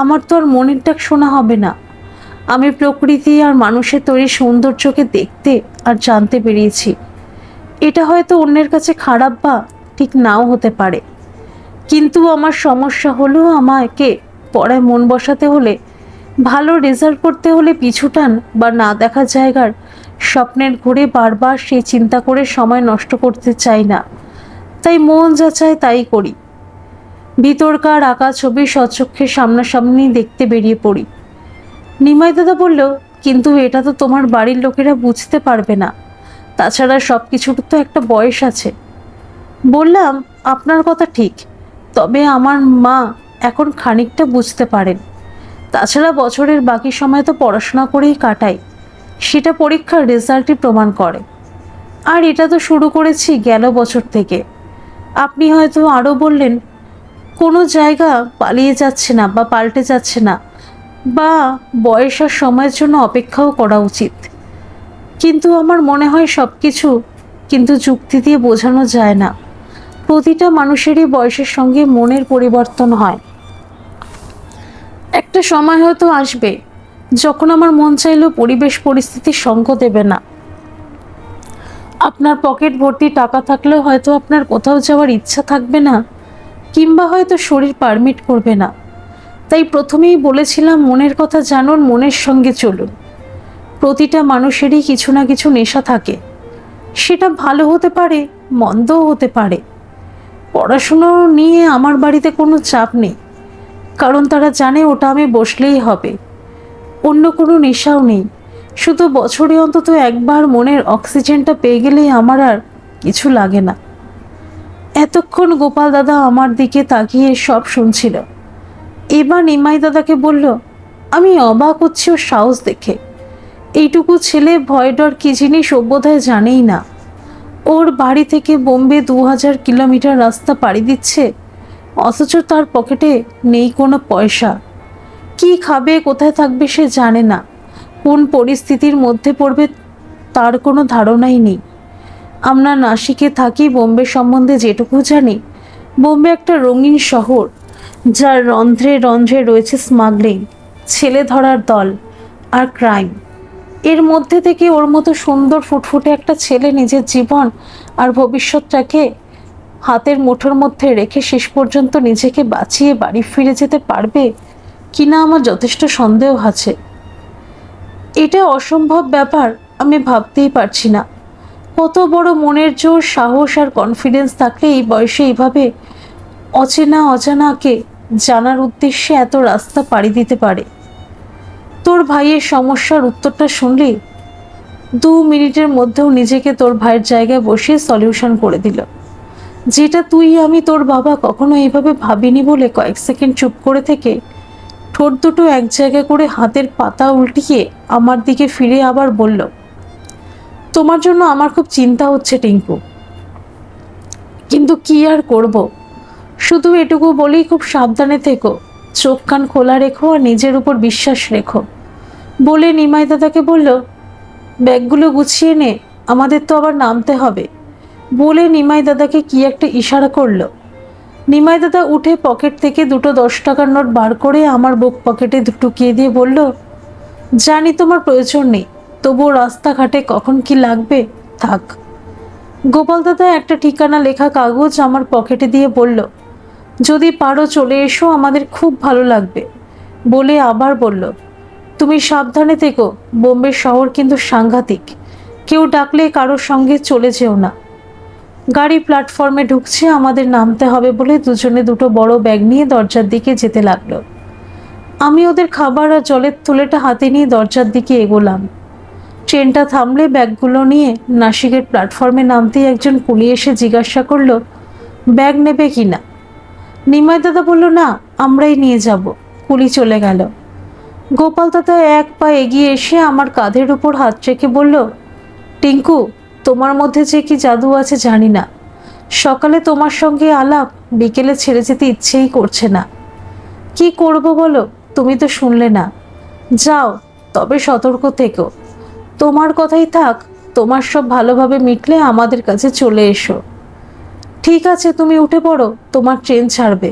আমার তো আর মনের ডাক শোনা হবে না। আমি প্রকৃতি আর মানুষের তৈরি সৌন্দর্যকে দেখতে আর জানতে পেরিয়েছি। এটা হয়তো অন্যের কাছে খারাপ বা ঠিক নাও হতে পারে, কিন্তু আমার সমস্যা হলো, আমাকে পড়ায় মন বসাতে হলে, ভালো রেজাল্ট করতে হলে পিছুটান বা না দেখা জায়গার স্বপ্নের ঘুরে বারবার সেই চিন্তা করে সময় নষ্ট করতে চাই না। তাই মন যা চায় তাই করি। ভিতরকার আঁকা ছবি স্বচক্ষে সামনাসামনি দেখতে বেরিয়ে পড়ি। নিমাই দাদা বলল, কিন্তু এটা তো তোমার বাড়ির লোকেরা বুঝতে পারবে না। তাছাড়া সব কিছুর তো একটা বয়স আছে। বললাম, আপনার কথা ঠিক, তবে আমার মা এখন খানিকটা বুঝতে পারেন। তাছাড়া বছরের বাকি সময় তো পড়াশোনা করেই কাটাই, সেটা পরীক্ষার রেজাল্টই প্রমাণ করে। আর এটা তো শুরু করেছি গেল বছর থেকে। আপনি হয়তো আরও বললেন, কোনো জায়গা পালিয়ে যাচ্ছে না বা পাল্টে যাচ্ছে না, বা বয়স আর সময়ের জন্য অপেক্ষাও করা উচিত। কিন্তু আমার মনে হয় সব কিছু কিন্তু যুক্তি দিয়ে বোঝানো যায় না। প্রতিটা মানুষেরই বয়সের সঙ্গে মনের পরিবর্তন হয়। একটা সময় হয়তো আসবে যখন আমার মন চাইলেও পরিবেশ পরিস্থিতির সঙ্গ দেবে না। আপনার পকেট ভর্তি টাকা থাকলেও হয়তো আপনার কোথাও যাওয়ার ইচ্ছা থাকবে না, কিংবা হয়তো শরীর পারমিট করবে না। তাই প্রথমেই বলেছিলাম, মনের কথা জানুন, মনের সঙ্গে চলুন। প্রতিটা মানুষেরই কিছু না কিছু নেশা থাকে, সেটা ভালো হতে পারে, মন্দও হতে পারে। পড়াশুনো নিয়ে আমার বাড়িতে কোনো চাপ নেই, কারণ তারা জানে ওটা আমি বসলেই হবে। অন্য কোনো নেশাও নেই, শুধু বছরে অন্তত একবার মনের অক্সিজেনটা পেয়ে গেলেই আমার আর কিছু লাগে না। এতক্ষণ গোপাল দাদা আমার দিকে তাকিয়ে সব শুনছিল। এবার নিমাই দাদাকে বলল, আমি অবাক হচ্ছি ওর সাহস দেখে। এইটুকু ছেলে ভয় ডর কি জিনিস ও বোধহয় জানেই না। ওর বাড়ি থেকে বোম্বে 2000 কিলোমিটার রাস্তা পাড়ি দিচ্ছে, অথচ তার পকেটে নেই কোনো পয়সা। কি খাবে, কোথায় থাকবে সে জানে না, কোন পরিস্থিতির মধ্যে পড়বে তার কোনো ধারণাই নেই। আমরা নাসিকে থাকি, বোম্বে সম্বন্ধে যেটুকু জানি, বোম্বে একটা রঙিন শহর, যার রন্ধ্রে রন্ধ্রে রয়েছে স্মাগলিং, ছেলে ধরার দল আর ক্রাইম। এর মধ্যে থেকে ওর মতো সুন্দর ফুটফুটে একটা ছেলে নিজের জীবন আর ভবিষ্যৎটাকে হাতের মুঠোর মধ্যে রেখে শেষ পর্যন্ত নিজেকে বাঁচিয়ে বাড়ি ফিরে যেতে পারবে কিনা আমার যথেষ্ট সন্দেহ আছে। এটা অসম্ভব ব্যাপার, আমি ভাবতেই পারছি না কত বড় মনের জোর, সাহস আর কনফিডেন্স থাকলে এই বয়সে এইভাবে অজানাকে জানার উদ্দেশ্যে এত রাস্তা পাড়ি দিতে পারে। তোর ভাইয়ের সমস্যার উত্তরটা শুনলি 2 মিনিটের মধ্যেও নিজেকে তোর ভাইয়ের জায়গায় বসিয়ে সলিউশন করে দিল, যেটা তুই আমি তোর বাবা কখনো এইভাবে ভাবিনি বলে কয়েক সেকেন্ড চুপ করে থেকে ঠোঁট দুটো এক জায়গায় করে হাতের পাতা উল্টিয়ে আমার দিকে ফিরে আবার বলল, তোমার জন্য আমার খুব চিন্তা হচ্ছে টিঙ্কু, কিন্তু কি আর করব, শুধু এটুকু বলেই খুব সাবধানে থেকো, চোখ কান খোলা রেখো আর নিজের উপর বিশ্বাস রেখো বলে নিমাই দাদাকে বলল, ব্যাগগুলো গুছিয়ে নে, আমাদের তো আবার নামতে হবে বলে নিমাই দাদাকে কি একটা ইশারা করলো। নিমাই দাদা উঠে পকেট থেকে দুটো 10 টাকার নোট বার করে আমার বুক পকেটে ঢুকিয়ে দিয়ে বলল, জানি তোমার প্রয়োজন নেই, তবুও রাস্তাঘাটে কখন কি লাগবে থাক। গোপাল দাদা একটা ঠিকানা লেখা কাগজ আমার পকেটে দিয়ে বলল, যদি পারো চলে এসো, আমাদের খুব ভালো লাগবে বলে আবার বলল, তুমি সাবধানে থেকো, বোম্বে শহর কিন্তু সাংঘাতিক, কেউ ডাকলে কারোর সঙ্গে চলে যেও না। গাড়ি প্ল্যাটফর্মে ঢুকছে, আমাদের নামতে হবে বলে দুজনে দুটো বড় ব্যাগ নিয়ে দরজার দিকে যেতে লাগলো। আমি ওদের খাবার আর জলের থলেটা হাতে নিয়ে দরজার দিকে এগোলাম। ট্রেনটা থামলে ব্যাগগুলো নিয়ে নাসিকের প্ল্যাটফর্মে নামতেই একজন কুলি এসে জিজ্ঞাসা করলো, ব্যাগ নেবে কি না? নিমাই দাদা বলল, না, আমরাই নিয়ে যাব। কুলি চলে গেল। গোপাল দাদা এক পা এগিয়ে এসে আমার কাঁধের উপর হাত রেখে বলল, টিঙ্কু, তোমার মধ্যে যে কি জাদু আছে জানি না, সকালে তোমার সঙ্গে আলাপ, বিকেলে ছেড়ে যেতে ইচ্ছেই করছে না। কি করব বলো, তুমি তো শুনলে না। যাও, তবে সতর্ক থেকো। তোমার কথাই থাক, তোমার সব ভালোভাবে মিটলে আমাদের কাছে চলে এসো। ঠিক আছে, তুমি উঠে পড়ো, তোমার ট্রেন ছাড়বে।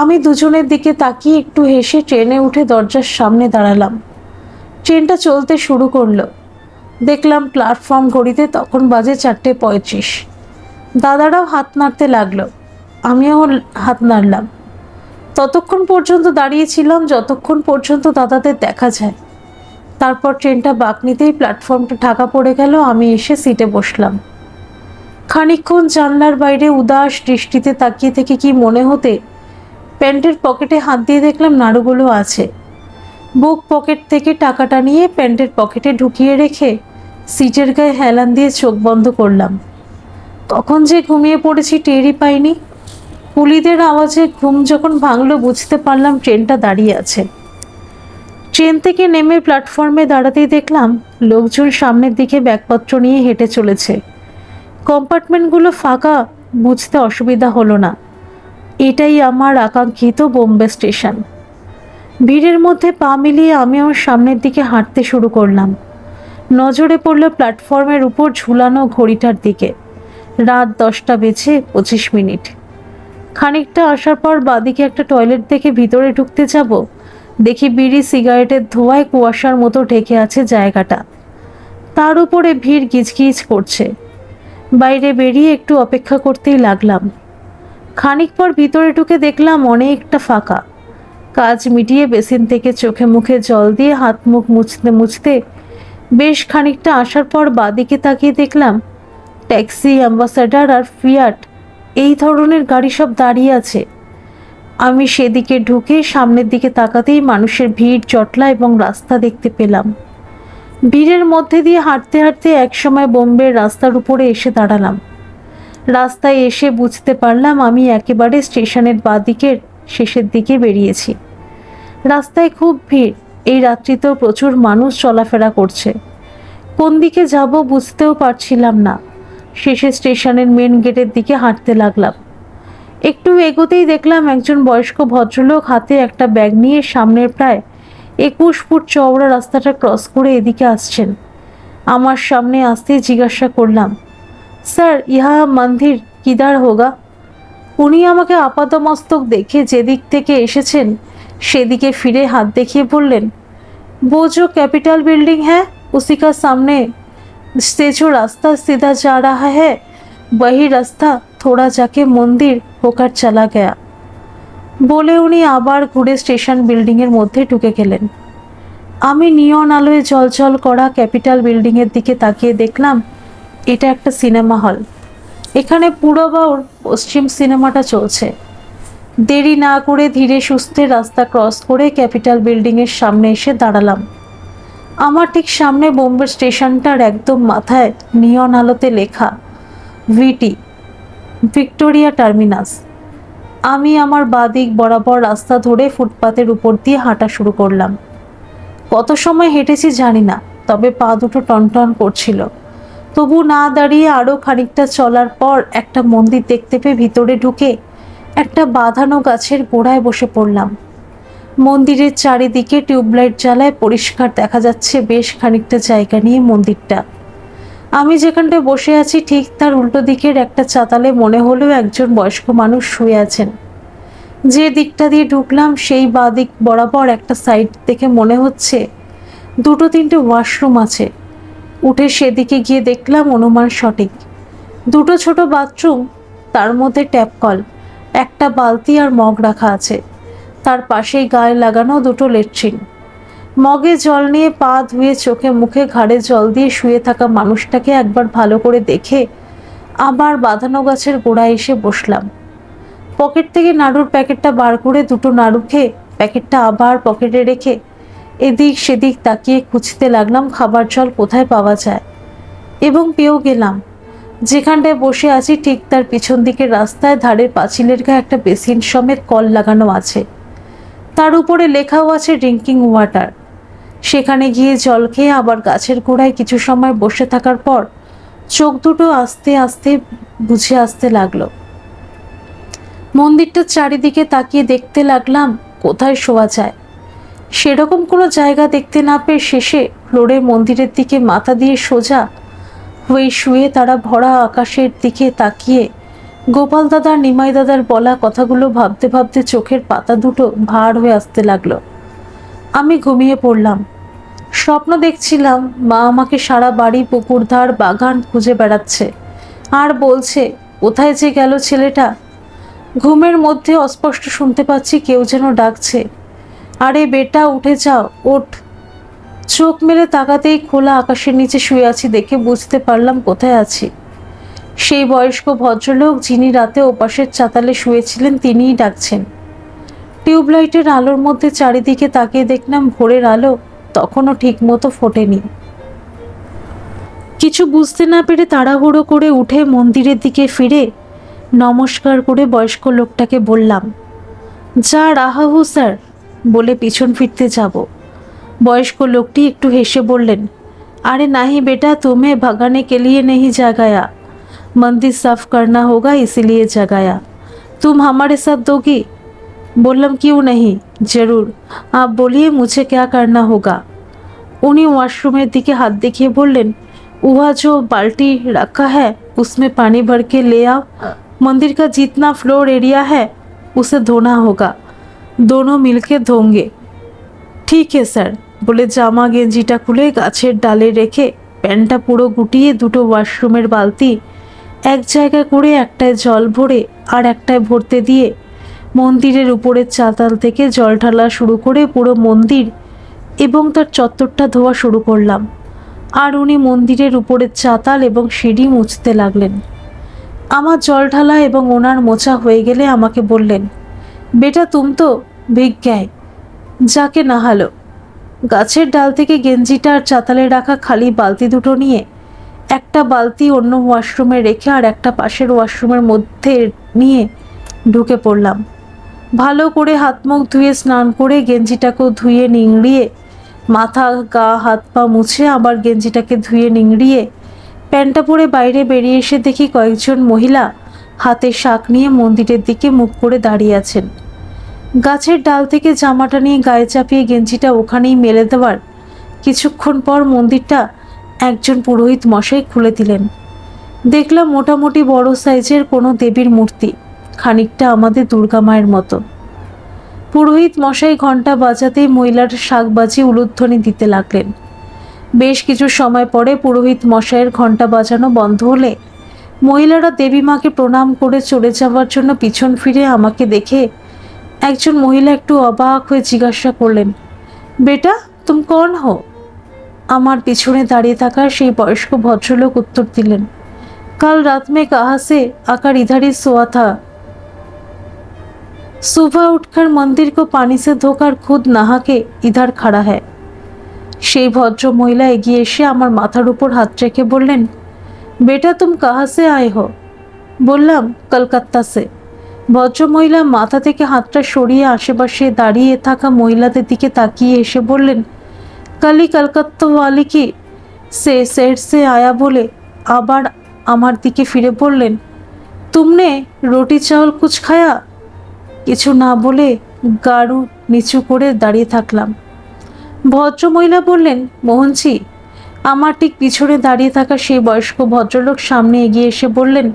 আমি দুজনের দিকে তাকিয়ে একটু হেসে ট্রেনে উঠে দরজার সামনে দাঁড়ালাম। ট্রেনটা চলতে শুরু করলো। দেখলাম প্ল্যাটফর্ম ঘড়িতে তখন বাজে 4:35। দাদারাও হাত নাড়তে লাগলো, আমিও হাত নাড়লাম। ততক্ষণ পর্যন্ত দাঁড়িয়েছিলাম যতক্ষণ পর্যন্ত দাদাদের দেখা যায়। তারপর ট্রেনটা বাঁক নিতেই প্ল্যাটফর্মটা ঢাকা পড়ে গেল। আমি এসে সিটে বসলাম। খানিকক্ষণ জানলার বাইরে উদাস দৃষ্টিতে তাকিয়ে থেকে কি মনে হতে প্যান্টের পকেটে হাত দিয়ে দেখলাম নাড়ুগুলো আছে। বুক পকেট থেকে টাকাটা নিয়ে প্যান্টের পকেটে ঢুকিয়ে রেখে সিটের গায়ে হেলান দিয়ে চোখ বন্ধ করলাম। কখন যে ঘুমিয়ে পড়েছি টেরই পাইনি। কুলিদের আওয়াজে ঘুম যখন ভাঙলো বুঝতে পারলাম ট্রেনটা দাঁড়িয়ে আছে। ট্রেন থেকে নেমে প্ল্যাটফর্মে দাঁড়াতেই দেখলাম লোকজন সামনের দিকে ব্যাগপত্র নিয়ে হেঁটে চলেছে। কম্পার্টমেন্টগুলো ফাঁকা, বুঝতে অসুবিধা হলো না। এটাই আমার আকাঙ্ক্ষিত বোম্বে স্টেশন। ভিড়ের মধ্যে পা মিলিয়ে আমিও সামনের দিকে হাঁটতে শুরু করলাম। নজরে পড়ল প্ল্যাটফর্মের উপর ঝুলানো ঘড়িটার দিকে। রাত 10:25। খানিকটা আসার পর বাদিকে একটা টয়লেট দেখে ভিতরে ঢুকতে যাব, দেখি বিড়ি সিগারেটের ধোঁয়ায় কুয়াশার মতো ঢেকে আছে জায়গাটা। তার উপরে ভিড় গিজগিজ করছে। বাইরে বেরিয়ে একটু অপেক্ষা করতেই লাগলাম। খানিক পর ভিতরে ঢুকে দেখলাম অনেকটা ফাঁকা। কাজ মিটিয়ে বেসিন থেকে চোখে মুখে জল দিয়ে হাত মুখ মুছতে মুছতে বেশ খানিকটা আসার পর বাদিকে তাকিয়ে দেখলাম ট্যাক্সি, অ্যাম্বাসাডার আর ফিয়াট এই ধরনের গাড়ি সব দাঁড়িয়ে আছে। আমি সেদিকে ঢুকে সামনের দিকে তাকাতেই মানুষের ভিড় জটলা এবং রাস্তা দেখতে পেলাম। ভিড়ের মধ্যে দিয়ে হাঁটতে হাঁটতে একসময় বোম্বের রাস্তার উপরে এসে দাঁড়ালাম। রাস্তায় এসে বুঝতে পারলাম আমি একেবারে স্টেশনের বাঁদিকের শেষের দিকে বেরিয়েছি। রাস্তায় খুব ভিড়, এই রাত্রিতেও প্রচুর মানুষ চলাফেরা করছে। কোন দিকে যাব বুঝতেও পারছিলাম না। শেষে স্টেশনের মেন গেটের দিকে হাঁটতে লাগলাম। একটু এগোতেই দেখলাম একজন বয়স্ক ভদ্রলোক হাতে একটা ব্যাগ নিয়ে সামনের প্রায় 21 ফুট চওড়া রাস্তাটা ক্রস করে এদিকে আসছেন। আমার সামনে আসতেই জিজ্ঞাসা করলাম, স্যার, ইহা মন্দির কিদার হোগা? উনি আমাকে আপাতমস্তক দেখে যেদিক থেকে এসেছেন সেদিকে ফিরে হাত দেখিয়ে বললেন, वो जो कैपिटल बिल्डिंग है उसी का सामने से जो रास्ता सीधा जा रहा है वही रास्ता थोड़ा जाके मंदिर होकर चला गया বলে উনি আবার ঘুরে স্টেশন বিল্ডিংয়ের মধ্যে ঢুকে গেলেন। আমি নিয়ন আলোয় ঝলঝল করা ক্যাপিটাল বিল্ডিংয়ের দিকে তাকিয়ে দেখলাম এটা একটা সিনেমা হল। এখানে পূরব আর পশ্চিম সিনেমাটা চলছে। দেরি না করে ধীরে সুস্থে রাস্তা ক্রস করে ক্যাপিটাল বিল্ডিংয়ের সামনে এসে দাঁড়ালাম। আমার ঠিক সামনে বোম্বে স্টেশনটার একদম মাথায় নিয়ন আলোতে লেখা ভিটি, ভিক্টোরিয়া টার্মিনাস। আমি আমার বাদিক বরাবর রাস্তা ধরে ফুটপাতের উপর দিয়ে হাঁটা শুরু করলাম। কত সময় হেঁটেছি জানি না, তবে পা দুটো টনটন করছিল। তবু না দাঁড়িয়ে আরও খানিকটা চলার পর একটা মন্দির দেখতে পেয়ে ভিতরে ঢুকে একটা বাঁধানো গাছের গোড়ায় বসে পড়লাম। মন্দিরের চারিদিকে টিউবলাইট জ্বালায় পরিষ্কার দেখা যাচ্ছে বেশ খানিকটা জায়গা নিয়ে মন্দিরটা। আমি যেখানটায় বসে আছি ঠিক তার উল্টো দিকের একটা চাতালে মনে হলো একজন বয়স্ক মানুষ শুয়ে আছেন। যে দিকটা দিয়ে ঢুকলাম সেই বাঁ দিক বরাবর একটা সাইড দেখে মনে হচ্ছে দুটো তিনটে ওয়াশরুম আছে। উঠে সেদিকে গিয়ে দেখলাম অনুমান সঠিক। দুটো ছোট বাথরুম, তার মধ্যে ট্যাপ কল, একটা বালতি আর মগ রাখা আছে। তার পাশেই গায়ে লাগানো দুটো লেট্রিন। মগে জল নিয়ে পা ধুয়ে চোখে মুখে ঘাড়ে জল দিয়ে শুয়ে থাকা মানুষটাকে একবার ভালো করে দেখে আবার বাঁধানো গাছের গোড়ায় এসে বসলাম। পকেট থেকে নাড়ুর প্যাকেটটা বার করে দুটো নাড়ু খেয়ে প্যাকেটটা আবার পকেটে রেখে এদিক সেদিক তাকিয়ে খুঁজতে লাগলাম খাবার জল কোথায় পাওয়া যায়, এবং পেয়েও গেলাম। যেখানটায় বসে আছি ঠিক তার পিছন দিকের রাস্তায় ধারের পাঁচিলের গায়ে একটা বেসিন সমেত কল লাগানো আছে। তার উপরে লেখাও আছে ড্রিঙ্কিং ওয়াটার। সেখানে গিয়ে জল খেয়ে আবার গাছের গোড়ায় কিছু সময় বসে থাকার পর চোখ দুটো আস্তে আস্তে বুঝে আসতে লাগলো। মন্দিরটার চারিদিকে তাকিয়ে দেখতে লাগলাম কোথায় শোয়া যায়। সেরকম কোনো জায়গা দেখতে না পেয়ে শেষে ফ্লোরে মন্দিরের দিকে মাথা দিয়ে সোজা হয়ে শুয়ে তারা ভরা আকাশের দিকে তাকিয়ে গোপাল দাদার নিমাই দাদার বলা কথাগুলো ভাবতে ভাবতে চোখের পাতা দুটো ভার হয়ে আসতে লাগলো। আমি ঘুমিয়ে পড়লাম। স্বপ্ন দেখছিলাম মা আমাকে সারা বাড়ি পুকুর ধার বাগান খুঁজে বেড়াচ্ছে আর বলছে কোথায় যে গেল ছেলেটা। ঘুমের মধ্যে অস্পষ্ট শুনতে পাচ্ছি কেউ যেন ডাকছে, আরে বেটা উঠে যাও, ওঠ। চোখ মেলে তাকাতেই খোলা আকাশের নিচে শুয়ে আছি দেখে বুঝতে পারলাম কোথায় আছি। সেই বয়স্ক ভদ্রলোক যিনি রাতে ওপাশের চাতালে শুয়েছিলেন তিনিই ডাকছেন। টিউবলাইটের আলোর মধ্যে চারিদিকে তাকিয়ে দেখলাম ভোরের আলো তখনও ঠিক মতো ফোটেনি। কিছু বুঝতে না পেরে তাড়াহুড়ো করে উঠে মন্দিরের দিকে ফিরে নমস্কার করে বয়স্ক লোকটাকে বললাম, যা রাহা হু স্যার, বলে পিছন ফিরতে যাব। বয়স্ক লোকটি একটু হেসে বললেন, अरे नहीं बेटा, तुम्हें भगाने के लिए नहीं जगाया, मंदिर साफ करना होगा इसीलिए जगाया। तुम हमारे साथ दोगी? बोलम क्यों नहीं, जरूर। आप बोलिए मुझे क्या करना होगा? उन्हीं वॉशरूमेर दिखे हाथ देखिए बोलें, वह जो बाल्टी रखा है उसमें पानी भर के ले आओ। मंदिर का जितना फ्लोर एरिया है उसे धोना होगा, दोनों मिलके धोंगे। ठीक है सर, বলে জামা গেঞ্জিটা খুলে গাছের ডালে রেখে প্যান্টটা পুরো গুটিয়ে দুটো ওয়াশরুমের বালতি এক জায়গা করে একটায় জল ভরে আর একটায় ভরতে দিয়ে মন্দিরের উপরের চাতাল থেকে জল ঢালা শুরু করে পুরো মন্দির এবং তার চত্বরটা ধোয়া শুরু করলাম। আর উনি মন্দিরের উপরের চাতাল এবং সিঁড়ি মুছতে লাগলেন। আমার জল ঢালা এবং ওনার মোছা হয়ে গেলে আমাকে বললেন, বেটা তুম তো ভিগ গায়ে, যাকে নাহালো। গাছের ডাল থেকে গেঞ্জিটা আর চাতালে রাখা খালি বালতি দুটো নিয়ে একটা বালতি অন্য ওয়াশরুমে রেখে আর একটা পাশের ওয়াশরুমের মধ্যে নিয়ে ঢুকে পড়লাম। ভালো করে হাত মুখ ধুয়ে স্নান করে গেঞ্জিটাকেও ধুয়ে নিংড়িয়ে মাথা গা হাত পা মুছে আবার গেঞ্জিটাকে ধুয়ে নিংড়িয়ে প্যান্টটা পরে বাইরে বেরিয়ে এসে দেখি কয়েকজন মহিলা হাতে শাক নিয়ে মন্দিরের দিকে মুখ করে দাঁড়িয়ে আছেন। গাছের ডাল থেকে জামাটা নিয়ে গায়ে চাপিয়ে গেঞ্জিটা ওখানেই মেলে দেওয়ার কিছুক্ষণ পর মন্দিরটা একজন পুরোহিত মশাই খুলে দিলেন। দেখলাম মোটামুটি বড় সাইজের কোনো দেবীর মূর্তি, খানিকটা আমাদের দুর্গা মায়ের মতো। পুরোহিত মশাই ঘণ্টা বাজাতেই মহিলার শাকবাজি উলুধ্বনি দিতে লাগলেন। বেশ কিছু সময় পরে পুরোহিত মশাইয়ের ঘণ্টা বাজানো বন্ধ হলে মহিলারা দেবী মাকে প্রণাম করে চলে যাওয়ার জন্য পিছন ফিরে আমাকে দেখে একজন মহিলা একটু অবাক হয়ে জিজ্ঞাসা করলেন, বেটা তুম কौन हो? আমার পিছনে দাঁড়িয়ে থাকা সেই বয়স্ক ভদ্রলোক উত্তর দিলেন, কাল রাত में कहाँ से आकर इधर ही सोया था। सुबह उठकर मंदिर को पानी से धोकर खुद नहा के इधर खड़ा है। সেই ভদ্র মহিলা এগিয়ে এসে আমার মাথার উপর হাত রেখে বললেন, বেটা তুম কাহা সে আয়ে হো? বললাম, কলকাতা সে। ভদ্রমহিলা মাথা থেকে হাতটা সরিয়ে আশেপাশে দাঁড়িয়ে থাকা মহিলাদের দিকে তাকিয়ে এসে বললেন, কালি কলকাতা ওয়ালি কি সে সেট সে আয়া বলে আবার আমার দিকে ফিরে বললেন, তুমনে রুটি চাউল কুছ খায়া? কিছু না বলে গাড়ু নিচু করে দাঁড়িয়ে থাকলাম। ভদ্রমহিলা বললেন, মোহনজি। আমার ঠিক পিছনে দাঁড়িয়ে থাকা সেই বয়স্ক ভদ্রলোক সামনে এগিয়ে এসে বললেন,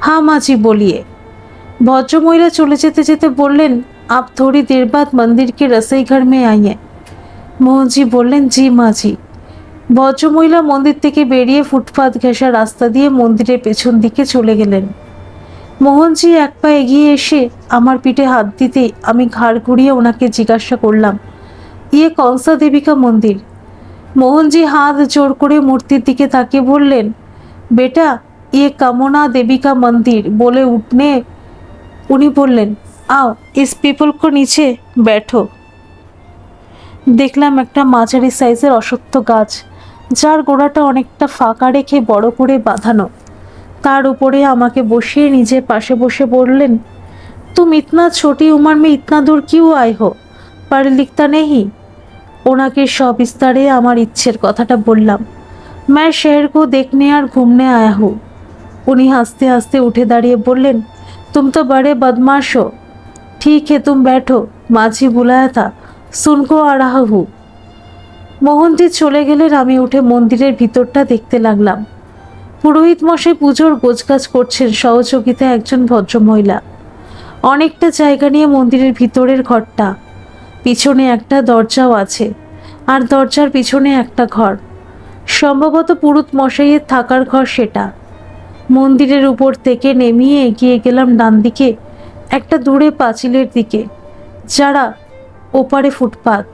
হ্যাঁ মাজি বলিয়ে। ভদ্রমহিলা চলে যেতে যেতে বললেন, আপ থোড়ি দের বাদ মন্দির কে রসোই ঘর মে আইয়ে। মোহনজি বললেন, জি মাজি। ভদ্রমহিলা মন্দির থেকে বেরিয়ে ফুটপাত ঘেঁষা রাস্তা দিয়ে মন্দিরের পেছন দিকে চলে গেলেন। মোহনজি এক পা এগিয়ে এসে আমার পিঠে হাত দিতেই আমি ঘাড় ঘুরিয়ে ওনাকে জিজ্ঞাসা করলাম, ইয়ে কনসা দেবিকা মন্দির? মোহনজি হাত জোর করে মূর্তির দিকে তাকিয়ে বললেন, বেটা ইয়ে কামনা দেবিকা মন্দির বলে উঠনে উনি বললেন, আও ইস পিপল কো নিচে ব্যাঠো। দেখলাম একটা মাঝারি সাইজের অশ্বত্থ গাছ, যার গোড়াটা অনেকটা ফাঁকা রেখে বড় করে বাঁধানো। তার উপরে আমাকে বসিয়ে নিজের পাশে বসে বললেন, তুম ইতনা ছোটি উমর মে ইতনা দূর কিউ আয়ে হো? পড় লিখতা নেহি? ওনাকে সবিস্তারে আমার ইচ্ছের কথাটা বললাম। मैं शहर को देखने और घूमने आया हूँ। उन्हीं हंसते हंसते उठे दाঁড়িয়ে বললেন, तुम तो बड़े बदमाश हो। ठीक है तुम बैठो, माझी बुलाया था, सुन को आ रहा हूँ। মোহনজি চলে গেলেন। আমি উঠে মন্দিরের ভিতরটা দেখতে লাগলাম। পুরোহিত মশাই পুজোর গোছগাছ করছেন, সহযোগিতা একজন ভদ্রমহিলা। অনেকটা জায়গা নিয়ে মন্দিরের ভিতরের ঘরটা। পিছনে একটা দরজাও আছে, আর দরজার পিছনে একটা ঘর। সম্ভবত পুরোহিত মশাইয়ের থাকার ঘর সেটা। মন্দিরের উপর থেকে নেমিয়ে এগিয়ে গেলাম ডান দিকে একটা দূরে পাঁচিলের দিকে, যারা ওপারে ফুটপাত।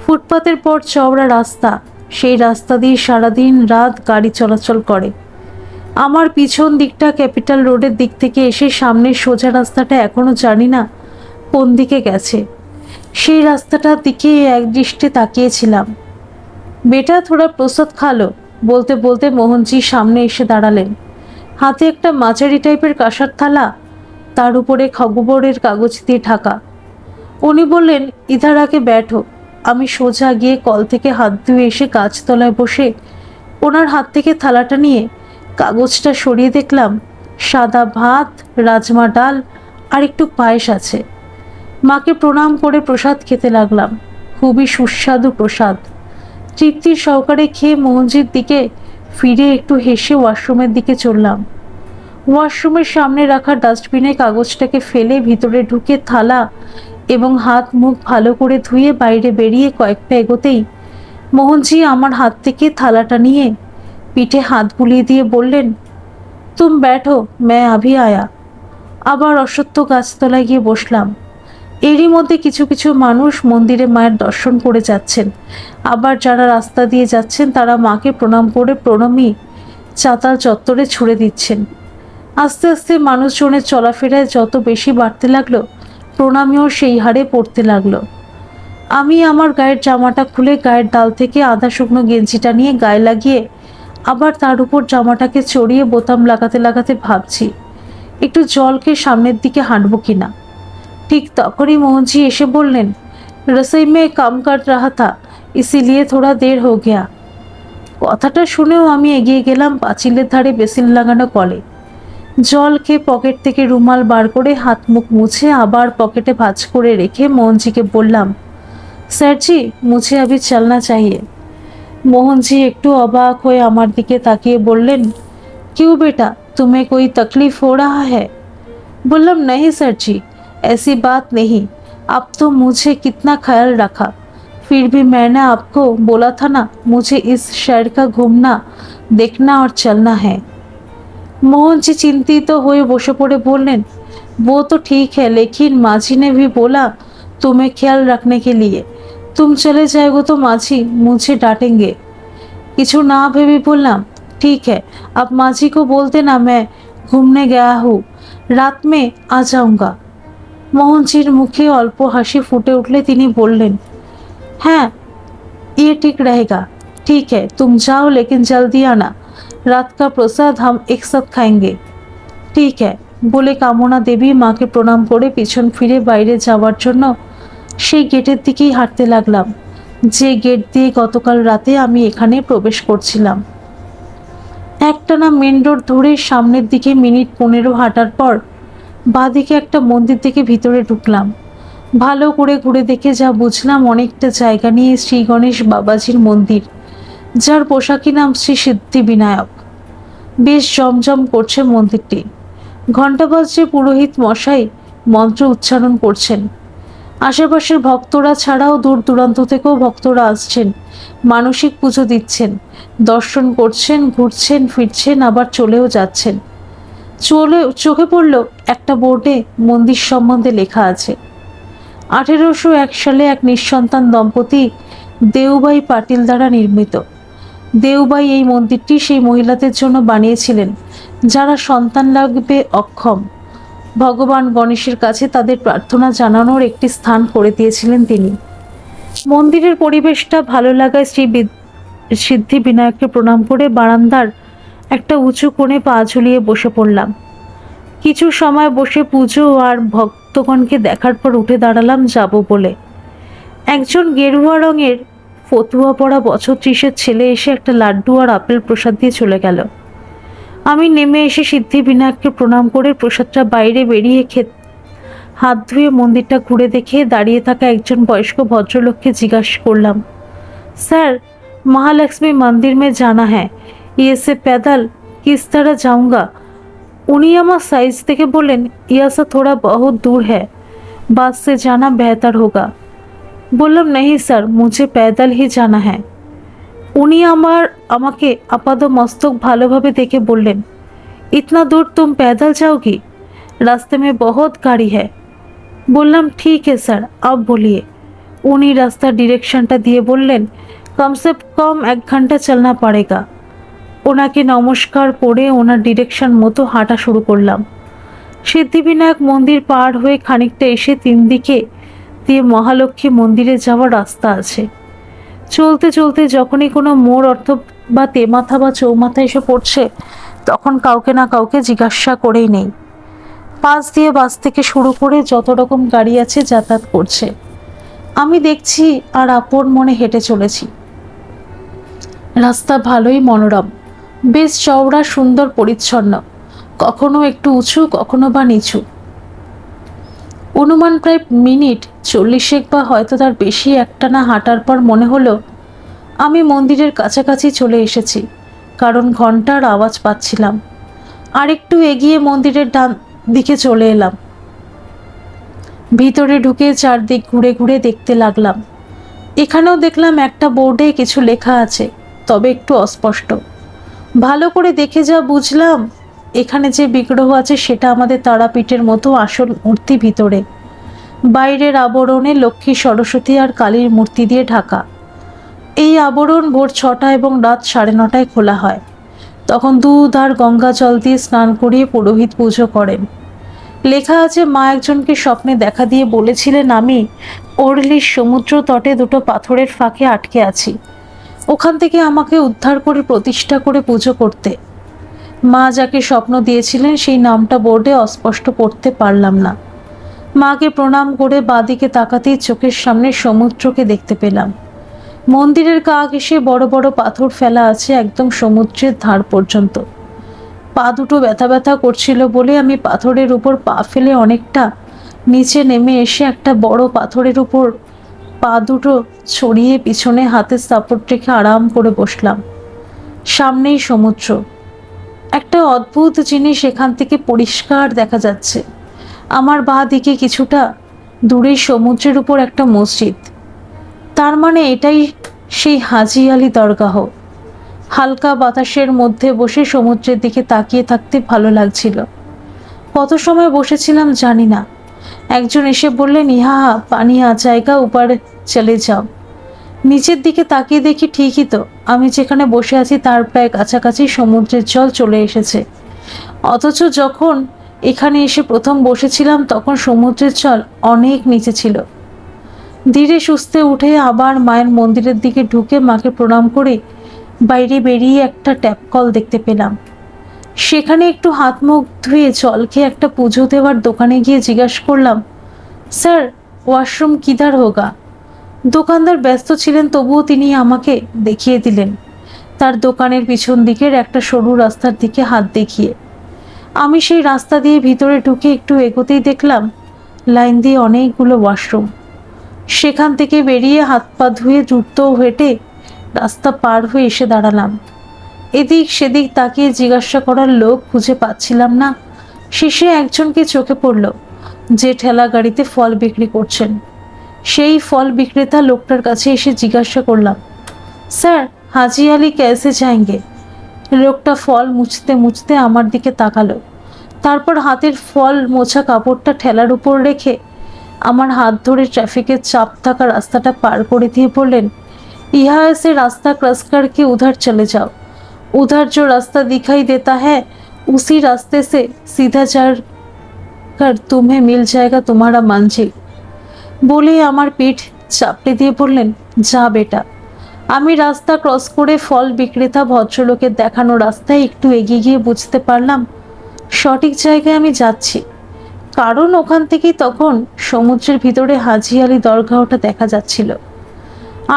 ফুটপাতের পর চওড়া রাস্তা, সেই রাস্তা দিয়ে সারাদিন রাত গাড়ি চলাচল করে। আমার পিছন দিকটা ক্যাপিটাল রোডের দিক থেকে এসে সামনের সোজা রাস্তাটা এখনো জানি না কোন দিকে গেছে। সেই রাস্তাটার দিকে এক দৃষ্টে তাকিয়েছিলাম। বেটা থোড়া প্রসাদ খালো বলতে বলতে মোহনজি সামনে এসে দাঁড়ালেন। হাতে একটা মাঝারি টাইপের কাঁসার থালা, তার উপরে খবরের কাগজ দিয়ে ঢাকা। উনি বললেন, ইধার আগে ব্যাঠো। আমি সোজা গিয়ে কল থেকে হাত ধুয়ে এসে গাছতলায় বসে ওনার হাত থেকে থালাটা নিয়ে কাগজটা সরিয়ে দেখলাম সাদা ভাত, রাজমা ডাল আর একটু পায়েস আছে। মাকে প্রণাম করে প্রসাদ খেতে লাগলাম। খুবই সুস্বাদু প্রসাদ। তৃপ্তির সহকারে খেয়ে মোহনজির দিকে ফিরে একটু হেসে ওয়াশরুমের দিকে চললাম। ওয়াশরুমের সামনে রাখা ডাস্টবিনে কাগজটাকে ফেলে ভিতরে ঢুকে থালা এবং হাত মুখ ভালো করে ধুয়ে বাইরে বেরিয়ে কয়েক পা এগোতেই মোহনজি আমার হাত থেকে থালাটা নিয়ে পিঠে হাত বুলিয়ে দিয়ে বললেন, তুম ব্যাঠো, मैं अभी आया। আবার অশ্বত্থ গাছতলায় গিয়ে বসলাম। এরই মধ্যে কিছু কিছু মানুষ মন্দিরে মায়ের দর্শন করে যাচ্ছেন, আবার যারা রাস্তা দিয়ে যাচ্ছেন তারা মাকে প্রণাম করে প্রণামী চাতাল চত্বরে ছুড়ে দিচ্ছেন। আস্তে আস্তে মানুষজনের চলাফেরায় যত বেশি বাড়তে লাগলো, প্রণামীও সেই হারে পড়তে লাগলো। আমি আমার গায়ের জামাটা খুলে গায়ের ডাল থেকে আধা শুকনো গেঞ্জিটা নিয়ে গায়ে লাগিয়ে আবার তার উপর জামাটাকে চড়িয়ে বোতাম লাগাতে লাগাতে ভাবছি একটু জলকে সামনের দিকে হাঁটবো কিনা। ঠিক তখনই মোহনজি এসে বললেন, রসোই মে কাম কর রাহা থা, ইসিলিয়ে থোড়া দের হো গয়া। কথাটা শুনেও আমি এগিয়ে গেলাম পাঁচিলের ধারে বেসিন লাগানো কলে। জল খেয়ে পকেট থেকে রুমাল বার করে হাত মুখ মুছে আবার পকেটে ভাঁজ করে রেখে মোহনজিকে বললাম, স্যারজি মুঝে আবি চলনা চাহিয়ে। মোহনজি একটু অবাক হয়ে আমার দিকে তাকিয়ে বললেন, क्यों बेटा, तुम्हें कोई तकलीफ हो रहा है? बोललाम नहीं सर जी, ऐसी बात नहीं, अब तो मुझे कितना ख्याल रखा, फिर भी मैंने आपको बोला था ना, मुझे इस शहर का घूमना देखना और चलना है। मोहन जी चिंतित तो हुए बसे पड़े बोलें, वो तो ठीक है, लेकिन माझी ने भी बोला तुम्हें ख्याल रखने के लिए। तुम चले जाओगे तो माझी मुझे डांटेंगे। किछु ना भेबे बोललाम, ठीक है, अब माझी को बोल देना मैं घूमने गया हूँ, रात में आ जाऊंगा। मोहनजीर मुखे अल्प हासि फुटे उठले तिनी बोललेन, हाँ ये ठीक रहेगा, ठीक है तुम जाओ, लेकिन जल्दी आना, रात का प्रसाद हम एक साथ खाएंगे। ठीक है बोले कामना देवी माके प्रणाम करे पिछन फिरे बाइरे जाওয়ার জন্য সেই গেটের দিকেই হাঁটতে লাগলাম, যে গেট দিয়ে গতকাল রাতে আমি এখানে প্রবেশ করছিলাম। একটানা মেন রোড ধরে সামনের দিকে মিনিট 15 হাঁটার পর বাঁদিকে একটা মন্দির থেকে ভিতরে ঢুকলাম। ভালো করে ঘুরে দেখে যা বুঝলাম, অনেকটা জায়গা নিয়ে শ্রী গণেশ বাবাজির মন্দির, যার পোশাকি নাম শ্রী সিদ্ধি বিনায়ক। বেশ জমজম করছে মন্দিরটি। ঘণ্টা বাজছে, পুরোহিত মশাই মন্ত্র উচ্চারণ করছেন। আশেপাশের ভক্তরা ছাড়াও দূর দূরান্ত থেকেও ভক্তরা আসছেন, মানসিক পুজো দিচ্ছেন, দর্শন করছেন, ঘুরছেন ফিরছেন, আবার চলেও যাচ্ছেন। চোখে পড়ল একটা বোর্ডে মন্দির সম্বন্ধে লেখা আছে, 1801 সালে এক নিঃসন্তান দম্পতি দেউবাই পাটিল দ্বারা নির্মিত। দেউবাই এই মন্দিরটি সেই মহিলাদের জন্য বানিয়েছিলেন যারা সন্তান লাভে অক্ষম। ভগবান গণেশের কাছে তাদের প্রার্থনা জানানোর একটি স্থান করে দিয়েছিলেন তিনি। মন্দিরের পরিবেশটা ভালো লাগায় শ্রী সিদ্ধি বিনায়ককে প্রণাম করে বারান্দার একটা উঁচু কোণে পা ঝুলিয়ে বসে পড়লাম। কিছু সময় বসে পুজো আর ভক্তগণকে দেখার পর উঠে দাঁড়ালাম যাব বলে। একজন গেরুয়া রঙের ফতুয়া পরা বছর 30-এর ছেলে এসে একটা লাড্ডু আর আপেল প্রসাদ দিয়ে চলে গেল। আমি নেমে এসে সিদ্ধি বিনায়ককে প্রণাম করে প্রসাদটা বাইরে বেরিয়ে হাত ধুয়ে মন্দিরটা ঘুরে দেখে দাঁড়িয়ে থাকা একজন বয়স্ক ভদ্রলোককে জিজ্ঞাসা করলাম, স্যার महालक्ष्मी मंदिर में जाना है, ये से पैदल किस तरह जाऊंगा? उन्हीं আমার साइज देखे बोलें, यह से थोड़ा बहुत दूर है, बस से जाना बेहतर होगा। बोललाम नहीं सर, मुझे पैदल ही जाना है। उन्हीं আমাকে আপাদ মস্তক ভালোভাবে দেখে বললেন, इतना दूर तुम पैदल जाओगी? रास्ते में बहुत गाड़ी है। बोललाम ठीक है सर, अब बोलिए। उन्हीं रास्ता डिरेक्शनটা দিয়ে বললেন, कम से कम 1 घंटा चलना पड़ेगा। ওনাকে নমস্কার করে ওনার ডিরেকশন মতো হাঁটা শুরু করলাম। সিদ্ধিবিনায়ক মন্দির পার হয়ে খানিকটা এসে 3 দিকে দিয়ে মহালক্ষ্মী মন্দিরে যাওয়ার রাস্তা আছে। চলতে চলতে যখনই কোনো মোড় অথবা তেমাথা বা চৌমাথা এসে পড়ছে, তখন কাউকে না কাউকে জিজ্ঞাসা করেই নেই। পাশ দিয়ে বাস থেকে শুরু করে যত রকম গাড়ি আছে যাতায়াত করছে। আমি দেখছি আর আপন মনে হেঁটে চলেছি। রাস্তা ভালোই মনোরম, বেশ চওড়া, সুন্দর, পরিচ্ছন্ন, কখনো একটু উঁচু কখনো বা নিচু। অনুমান প্রায় মিনিট 40 বা হয়তো তার বেশি একটানা হাঁটার পর মনে হলো আমি মন্দিরের কাছাকাছি চলে এসেছি, কারণ ঘন্টার আওয়াজ পাচ্ছিলাম। আর একটু এগিয়ে মন্দিরের ডান দিকে চলে এলাম। ভিতরে ঢুকে চারদিক ঘুরে ঘুরে দেখতে লাগলাম। এখানেও দেখলাম একটা বোর্ডে কিছু লেখা আছে, তবে একটু অস্পষ্ট। ভালো করে দেখে যা বুঝলাম, এখানে যে বিগ্রহ আছে সেটা আমাদের তারাপীঠের মতো আসল মূর্তি ভিতরে। বাইরের আবরণে লক্ষ্মী, সরস্বতী আর কালীর মূর্তি দিয়ে ঢাকা। এই আবরণ ভোর 6টা এবং রাত 9:30টায় খোলা হয়। তখন দুধ আর গঙ্গা জল দিয়ে স্নান করিয়ে পুরোহিত পুজো করেন। লেখা আছে, মা একজনকে স্বপ্নে দেখা দিয়ে বলেছিলেন আমি ওরলির সমুদ্র তটে 2টো পাথরের ফাঁকে আটকে আছি, ওখান থেকে আমাকে উদ্ধার করে প্রতিষ্ঠা করে পুজো করতে। মা যাকে স্বপ্ন দিয়েছিলেন সেই নামটা বোর্ডে অস্পষ্ট পড়তে পারলাম না। মাকে প্রণাম করে বাঁদিকে তাকাতেই চোখের সামনে সমুদ্রকে দেখতে পেলাম। মন্দিরের কাক এসে বড় বড় পাথর ফেলা আছে একদম সমুদ্রের ধার পর্যন্ত। পা দুটো ব্যথা ব্যথা করছিল বলে আমি পাথরের উপর পা ফেলে অনেকটা নিচে নেমে এসে একটা বড় পাথরের উপর পা দুটো ছড়িয়ে পিছনে হাতে সাপোর্ট রেখে আরাম করে বসলাম। সামনেই সমুদ্র। একটা অদ্ভুত জিনিস এখান থেকে পরিষ্কার দেখা যাচ্ছে। আমার বাঁ দিকে কিছুটা দূরে সমুদ্রের উপর একটা মসজিদ। তার মানে এটাই সেই হাজি আলী দরগাহ। হালকা বাতাসের মধ্যে বসে সমুদ্রের দিকে তাকিয়ে থাকতে ভালো লাগছিল। কত সময় বসেছিলাম জানি না। একজন এসে বললেন, ইহা পানি জায়গা, উপরে চলে যাও। নিচের দিকে তাকিয়ে দেখি ঠিকই তো, আমি যেখানে বসে আছি তার প্রায় কাছাকাছি সমুদ্রের জল চলে এসেছে। অথচ যখন এখানে এসে প্রথম বসেছিলাম তখন সমুদ্রের জল অনেক নিচে ছিল। ধীরে সুস্থে উঠে আবার মায়ের মন্দিরের দিকে ঢুকে মাকে প্রণাম করে বাইরে বেরিয়ে একটা ট্যাপ কল দেখতে পেলাম। সেখানে একটু হাত মুখ ধুয়ে জল খেয়ে একটা পুজো দেওয়ার দোকানে গিয়ে জিজ্ঞাসা করলাম, স্যার ওয়াশরুম কিধার হোগা? দোকানদার ব্যস্ত ছিলেন, তবুও তিনি আমাকে দেখিয়ে দিলেন তার দোকানের পিছন দিকের একটা সরু রাস্তার দিকে হাত দেখিয়ে। আমি সেই রাস্তা দিয়ে ভিতরে ঢুকে একটু এগোতেই দেখলাম লাইন দিয়ে অনেকগুলো ওয়াশরুম। সেখান থেকে বেরিয়ে হাত পা ধুয়ে দ্রুত হেঁটে রাস্তা পার হয়ে এসে দাঁড়ালাম। এদিক সেদিক তাকিয়ে জিজ্ঞাসা করার লোক খুঁজে পাচ্ছিলাম না। শেষে একজনকে চোখে পড়ল, যে ঠেলা গাড়িতে ফল বিক্রি করছেন। সেই ফল বিক্রেতা লোকটার কাছে এসে জিজ্ঞাসা করলাম, স্যার হাজি আলী कैसे जाएंगे? লোকটা ফল মুছতে মুছতে আমার দিকে তাকালো, তারপর হাতের ফল মোছা কাপড়টা ঠেলার উপর রেখে আমার হাত ধরে ট্রাফিকের চাপ থাকা রাস্তাটা পার করে দিয়ে বললেন, यहाँ से रास्ता क्रॉस करके उधर चले जाओ, उधर जो रास्ता दिखाई देता है उसी रास्ते से सीधा जाकर तुम्हें मिल जाएगा तुम्हारा मंजिल। বলে আমার পিঠ চাপড়ে দিয়ে বললেন, যা বেটা। আমি রাস্তা ক্রস করে ফল বিক্রেতা ভদ্রলোকের দেখানো রাস্তায় একটু এগিয়ে গিয়ে বুঝতে পারলাম সঠিক জায়গায় আমি যাচ্ছি, কারণ ওখান থেকেই তখন সমুদ্রের ভিতরে হাজি আলী দরগাহটা দেখা যাচ্ছিল।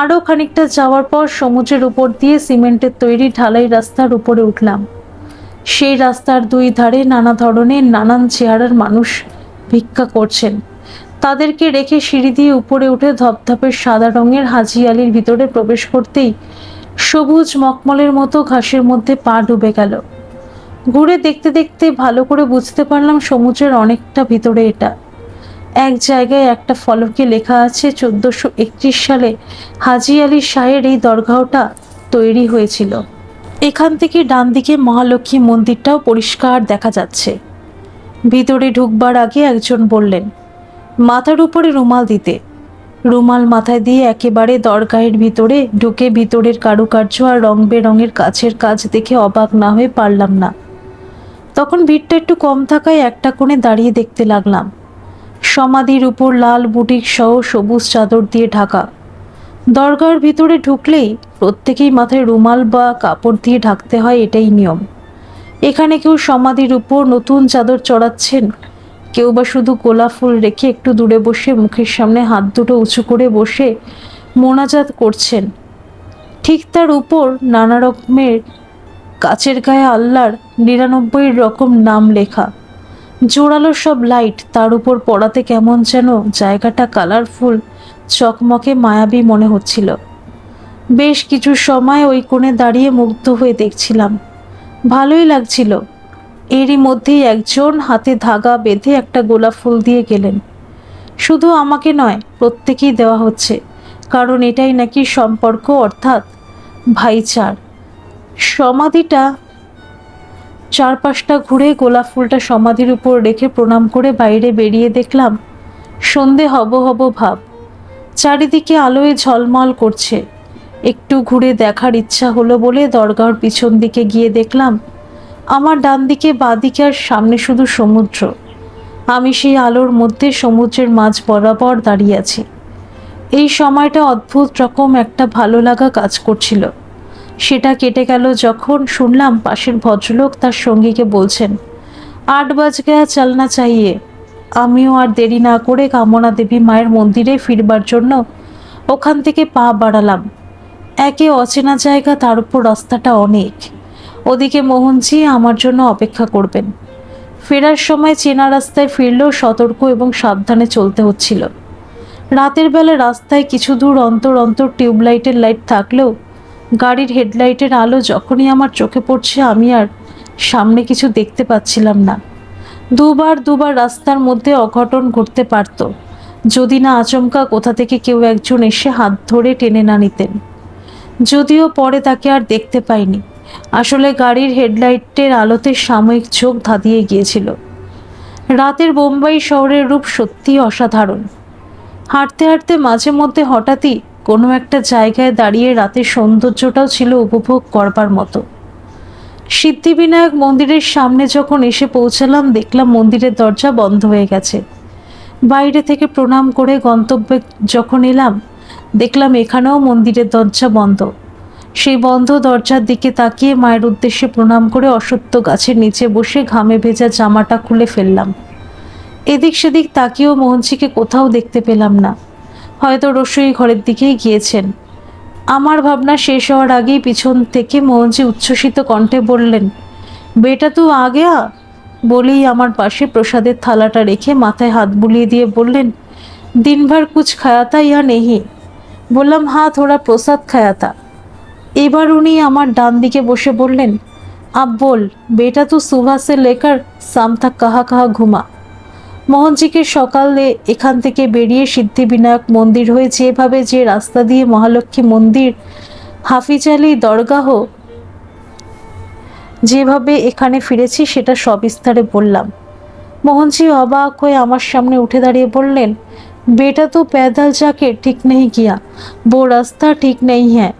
আরও খানিকটা যাওয়ার পর সমুদ্রের উপর দিয়ে সিমেন্টের তৈরি ঢালাই রাস্তার উপরে উঠলাম। সেই রাস্তার দুই ধারে নানা ধরনের নানান চেহারার মানুষ ভিক্ষা করছেন। তাদেরকে রেখে সিঁড়ি দিয়ে উপরে উঠে ধপধপের সাদা রঙের হাজি আলীর ভিতরে প্রবেশ করতেই সবুজ মখমলের মতো ঘাসের মধ্যে পা ডুবে গেল। ঘুরে দেখতে দেখতে ভালো করে বুঝতে পারলাম সমুদ্রের অনেকটা ভিতরে এটা। এক জায়গায় একটা ফলকে লেখা আছে 1431 সালে হাজি আলী শাহের এই দরগাহটা তৈরি হয়েছিল। এখান থেকে ডান দিকে মহালক্ষ্মী মন্দিরটাও পরিষ্কার দেখা যাচ্ছে। ভিতরে ঢুকবার আগে একজন বললেন, মাথার উপরে রুমাল দিতে। রুমাল মাথায় দিয়ে একেবারে দরগাহের ভিতরে ঢুকে ভিতরের কারুকার্য আর রং বেরঙের কাছের কাজ দেখে অবাক না হয়ে পারলাম না। তখন ভিড়টা একটু কম থাকায় একটা কোণে দাঁড়িয়ে দেখতে লাগলাম। সমাধির উপর লাল বুটিক সহ সবুজ চাদর দিয়ে ঢাকা। দরগার ভিতরে ঢুকলেই প্রত্যেকেই মাথায় রুমাল বা কাপড় দিয়ে ঢাকতে হয়, এটাই নিয়ম। এখানে কেউ সমাধির উপর নতুন চাদর চড়াচ্ছেন, কেউ বা শুধু গোলাপ ফুল রেখে একটু দূরে বসে মুখের সামনে হাত দুটো উঁচু করে বসে মোনাজাত করছেন। ঠিক তার উপর নানা রকমের কাচের গায়ে আল্লাহর 99 রকম নাম লেখা। জোরালো সব লাইট তার উপর পড়াতে কেমন যেন জায়গাটা কালারফুল, চকমকে মায়াবী মনে হচ্ছিল। বেশ কিছু সময় ওই কোণে দাঁড়িয়ে মুগ্ধ হয়ে দেখছিলাম, ভালোই লাগছিল। এরই মধ্যেই একজন হাতে ধাগা বেঁধে একটা গোলাপ ফুল দিয়ে গেলেন। শুধু আমাকে নয়, প্রত্যেকেই দেওয়া হচ্ছে, কারণ এটাই নাকি সম্পর্ক, অর্থাৎ ভাইচার। সমাধিটা চারপাশটা ঘুরে গোলাপ ফুলটা সমাধির উপর রেখে প্রণাম করে বাইরে বেরিয়ে দেখলাম সন্ধে হব হব ভাব। চারিদিকে আলোয় ঝলমল করছে। একটু ঘুরে দেখার ইচ্ছা হলো বলে দরগার পিছন দিকে গিয়ে দেখলাম আমার ডান দিকে বাঁদিকে আর সামনে শুধু সমুদ্র। আমি সেই আলোর মধ্যে সমুদ্রের মাঝ বরাবর দাঁড়িয়ে আছি। এই সময়টা অদ্ভুত রকম একটা ভালো লাগা কাজ করছিল। সেটা কেটে গেল যখন শুনলাম পাশের ভদ্রলোক তার সঙ্গীকে বলছেন, 8 বাজ গয়া, চলনা চাইয়ে। আমিও আর দেরি না করে কামনা দেবী মায়ের মন্দিরে ফিরবার জন্য ওখান থেকে পা বাড়ালাম। একে অচেনা জায়গা, তার উপর রাস্তাটা অনেক। ওদিকে মোহনজি আমার জন্য অপেক্ষা করবেন। ফেরার সময় চেনা রাস্তায় ফিরলেও সতর্ক এবং সাবধানে চলতে হচ্ছিল। রাতের বেলা রাস্তায় কিছু দূর অন্তর অন্তর টিউবলাইটের লাইট থাকলেও গাড়ির হেডলাইটের আলো যখনই আমার চোখে পড়ছে আমি আর সামনে কিছু দেখতে পাচ্ছিলাম না। দুবার রাস্তার মধ্যে অঘটন ঘটতে পারত, যদি না আচমকা কোথা থেকে কেউ একজন এসে হাত ধরে টেনে না নিতেন। যদিও পরে তাকে আর দেখতে পাইনি। আসলে গাড়ির হেডলাইটের আলোতে সাময়িক চোখ ধাঁধিয়ে গিয়েছিল। রাতের বোম্বাই শহরের রূপ সত্যিই অসাধারণ। হাঁটতে হাঁটতে মাঝে মধ্যে হঠাৎই কোনো একটা জায়গায় দাঁড়িয়ে রাতের সৌন্দর্যটাও ছিল উপভোগ করবার মতো। সিদ্ধিবিনায়ক মন্দিরের সামনে যখন এসে পৌঁছালাম, দেখলাম মন্দিরের দরজা বন্ধ হয়ে গেছে। বাইরে থেকে প্রণাম করে গন্তব্যে যখন এলাম, দেখলাম এখানেও মন্দিরের দরজা বন্ধ। সেই বন্ধ দরজার দিকে তাকিয়ে মায়ের উদ্দেশ্যে প্রণাম করে অশ্বত্থ গাছের নিচে বসে ঘামে ভেজা জামাটা খুলে ফেললাম। এদিক সেদিক তাকিয়েও মোহনজিকে কোথাও দেখতে পেলাম না। হয়তো রসোই ঘরের দিকেই গিয়েছেন। আমার ভাবনা শেষ হওয়ার আগেই পিছন থেকে মোহনজি উচ্ছ্বসিত কণ্ঠে বললেন, বেটা তু আ গয়া। বলেই আমার পাশে প্রসাদের থালাটা রেখে মাথায় হাত বুলিয়ে দিয়ে বললেন, দিনভর কুছ খায়া থা ইয়া নেহি? বললাম, হ্যাঁ থোড়া প্রসাদ খায়া থা। এবার উনি আমার ডান দিকে বসে বললেন, আব বল বেটা তু সুবহ সে লেকার শাম তক কাহা কাহা ঘুমা? মোহনজিকে সকালে এখান থেকে বেরিয়ে সিদ্ধিবিনায়ক মন্দির হয়ে যেভাবে যে রাস্তা দিয়ে মহালক্ষ্মী মন্দির, হাফিজ আলী দরগাহ যেভাবে এখানে ফিরেছি সেটা সবিস্তারে বললাম। মোহনজি অবাক হয়ে আমার সামনে উঠে দাঁড়িয়ে বললেন, बेटा तो पैदल जाके ठीक नहीं किया, वो रास्ता ठीक नहीं है।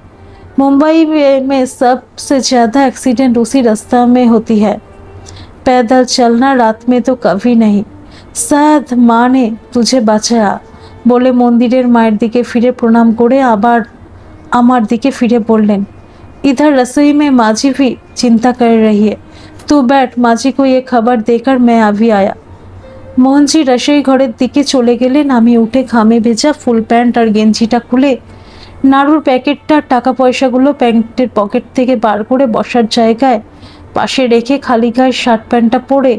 मुंबई में सबसे ज़्यादा एक्सीडेंट उसी रास्ता में होती है। पैदल चलना रात में तो कभी नहीं। शायद माँ ने तुझे बचाया। बोले मंदिरेर माয়ের দিকে ফিরে প্রণাম করে আবার আমার দিকে ফিরে বললেন, इधर रसोई में माँ जी भी चिंता कर रही है, तू बैठ, माँ जी को ये खबर देकर मैं अभी आया। মোহনজি রসোই ঘরের দিকে চলে গেলেন। আমি উঠে ঘামে ভেজা ফুল প্যান্ট আর গেঞ্জিটা খুলে নাড়ুর প্যাকেটটা টাকা পয়সাগুলো প্যান্টের পকেট থেকে বার করে বসার জায়গায় পাশে রেখে খালি গায়ে শার্ট প্যান্টটা পরে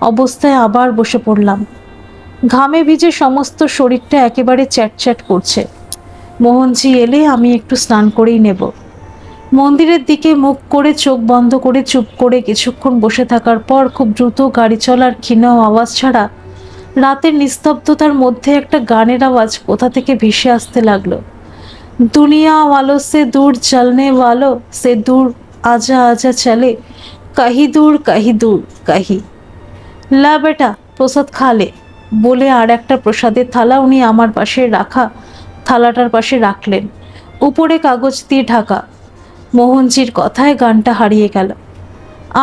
অবস্থায় আবার বসে পড়লাম। ঘামে ভিজে সমস্ত শরীরটা একেবারে চ্যাটচ্যাট করছে। মোহনজি এলে আমি একটু স্নান করেই নেব। মন্দিরের দিকে মুখ করে চোখ বন্ধ করে চুপ করে কিছুক্ষণ বসে থাকার পর খুব দ্রুত গাড়ি চলার ক্ষীণ আওয়াজ ছাড়া রাতের নিস্তব্ধতার মধ্যে একটা গানের আওয়াজ কোথা থেকে ভেসে আসতে লাগলো। দুনিয়া ওয়ালো সে দূর চলনে ওয়ালো সে দূর আজা আজা চলে, কাহি দূর কাহি দূর কাহি। লা বেটা প্রসাদ খালে। বলে আর একটা প্রসাদের থালা উনি আমার পাশে রাখা থালাটার পাশে রাখলেন, উপরে কাগজ দিয়ে ঢাকা। মোহনজির কথায় গানটা হারিয়ে গেল।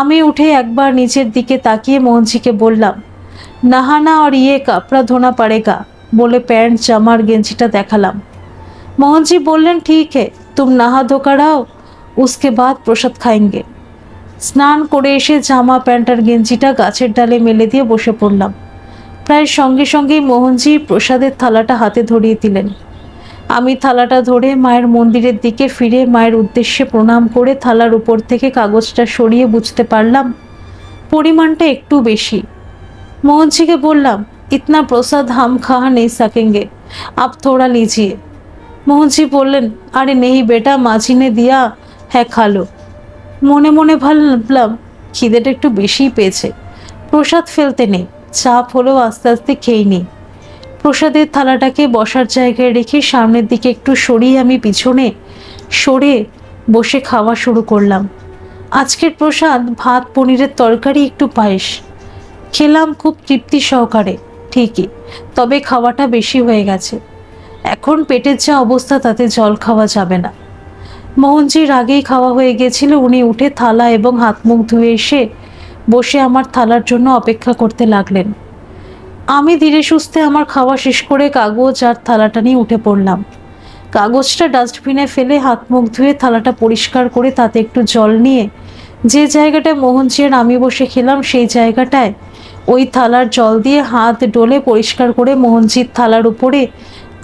আমি উঠে একবার নিচের দিকে তাকিয়ে মোহনজিকে বললাম, नहाना और ये कपड़ा धोना पड़ेगा। बोले पैंट জামার গেঞ্জিটা দেখালাম। मोहनजी बोलें, ठीक है, तुम नहा धोकर आओ, उसके बाद प्रसाद खाएंगे। স্নান করে এসে জামা প্যান্ট আর গেঞ্জিটা গাছের ডালে মেলে দিয়ে বসে পড়লাম। প্রায় সঙ্গে সঙ্গেই মোহনজি প্রসাদের থালাটা হাতে ধরিয়ে দিলেন। আমি থালাটা ধরে মায়ের মন্দিরের দিকে ফিরে মায়ের উদ্দেশ্যে প্রণাম করে থালার উপর থেকে কাগজটা সরিয়ে বুঝতে পারলাম পরিমাণটা একটু বেশি। মোহনজিকে বললাম, इतना प्रसाद हम खा नहीं सकेंगे, आप थोड़ा लीजिए। मोहनजी बोलें, अरे नहीं बेटा, माजी ने दिया है, खा लो। মনে মনে ভাবলাম খিদেটা একটু বেশিই পেয়েছে, প্রসাদ ফেলতে নেই, চাপ হলেও আস্তে আস্তে খেয়ে নিই। প্রসাদের থালাটাকে বসার জায়গায় রেখে সামনের দিকে একটু সরিয়ে আমি পিছনে সরে বসে খাওয়া শুরু করলাম। আজকের প্রসাদ ভাত, পনিরের তরকারি, একটু পায়েস। খেলাম খুব তৃপ্তি সহকারে ঠিকই, তবে খাওয়াটা বেশি হয়ে গেছে। এখন পেটের যা অবস্থা তাতে জল খাওয়া যাবে না। মোহনজির আগেই খাওয়া হয়ে গেছিল। উনি উঠে থালা এবং হাত মুখ ধুয়ে এসে বসে আমার থালার জন্য অপেক্ষা করতে লাগলেন। আমি ধীরে সুস্থে আমার খাওয়া শেষ করে কাগজ আর থালাটা নিয়ে উঠে পড়লাম। কাগজটা ডাস্টবিনে ফেলে হাত মুখ ধুয়ে থালাটা পরিষ্কার করে তাতে একটু জল নিয়ে যে জায়গাটায় মোহনজি আর আমি বসে খেলাম সেই জায়গাটায় ওই থালার জল দিয়ে হাত ডলে পরিষ্কার করে মোহনজির থালার উপরে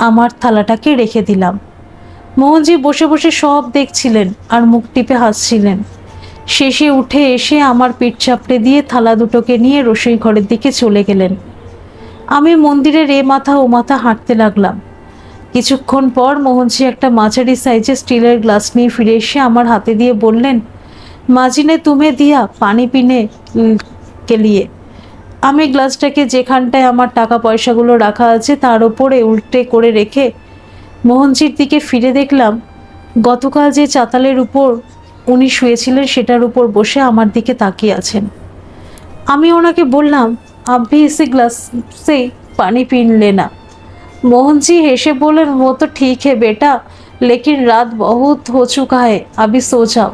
আমার থালাটাকে রেখে দিলাম। মোহনজি বসে বসে সব দেখছিলেন আর মুখ টিপে হাসছিলেন। শেষে উঠে এসে আমার পিঠ চাপড়ে দিয়ে থালা দুটোকে নিয়ে রসোই ঘরের দিকে চলে গেলেন। আমি মন্দিরের এ মাথা ও মাথা হাঁটতে লাগলাম। কিছুক্ষণ পর মোহনজি একটা মাঝারি সাইজের স্টিলের গ্লাস নিয়ে ফিরে এসে আমার হাতে দিয়ে বললেন, माजी ने तुम्हें दिया पानी पीने के लिए, আমি গ্লাসটাকে যেখানটায় আমার টাকা পয়সাগুলো রাখা আছে তার উপরে উল্টে করে রেখে মোহনজির দিকে ফিরে দেখলাম গতকাল যে চাতালের উপর উনি শুয়েছিলেন সেটার উপর বসে আমার দিকে তাকিয়ে আছেন। আমি ওনাকে বললাম, আব্বি इसी ग्लास से पानी पी लेना। मोहन जी हेसे बोलेन, वो तो ठीक है बेटा, लेकिन रात बहुत हो चुका है, अभी सो जाओ।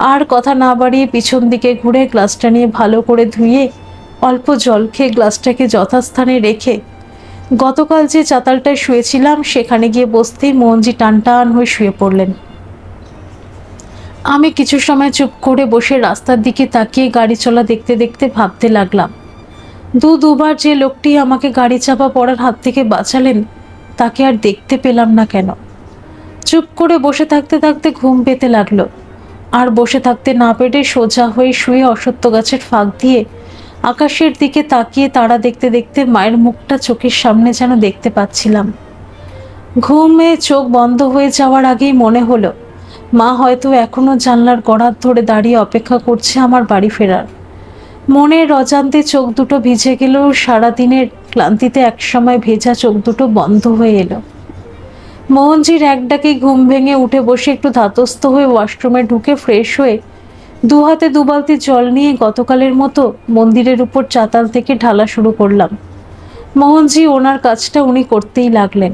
আর কথা না বাড়িয়ে পিছন দিকে ঘুরে গ্লাসটা নিয়ে ভালো করে ধুয়ে অল্প জল খেয়ে গ্লাসটাকে যথাস্থানে রেখে গতকাল যে চাতালটায় শুয়েছিলাম সেখানে গিয়ে বসতেই মোহনজি টানটান হয়ে শুয়ে পড়লেন। আমি কিছু সময় চুপ করে বসে রাস্তার দিকে তাকিয়ে গাড়ি চলা দেখতে দেখতে ভাবতে লাগলাম, দুবার যে লোকটি আমাকে গাড়ি চাপা পড়ার হাত থেকে বাঁচালেন তাকে আর দেখতে পেলাম না কেন? চুপ করে বসে থাকতে থাকতে ঘুম পেতে লাগলো। আর বসে থাকতে না পেরে সোজা হয়ে শুয়ে অশ্বত্থ গাছের ফাঁক দিয়ে আকাশের দিকে তাকিয়ে তারা দেখতে দেখতে মায়ের মুখটা চোখের সামনে যেন দেখতে পাচ্ছিলাম। ঘুমে চোখ বন্ধ হয়ে যাওয়ার আগেই মনে হলো মা হয়তো এখনো জানলার গড়াত ধরে দাঁড়িয়ে অপেক্ষা করছে আমার বাড়ি ফেরার। মনের অজান্তে চোখ দুটো ভিজে গেলেও সারাদিনের ক্লান্তিতে একসময় ভেজা চোখ দুটো বন্ধ হয়ে এলো। মোহনজির এক ডাকে ঘুম ভেঙে উঠে বসে একটু ধাতস্থ হয়ে ওয়াশরুমে ঢুকে ফ্রেশ হয়ে দু হাতে দু বালতি জল নিয়ে গতকালের মতো মন্দিরের উপর চাতাল থেকে ঢালা শুরু করলাম। মোহনজি ওনার কাজটা উনি করতেই লাগলেন।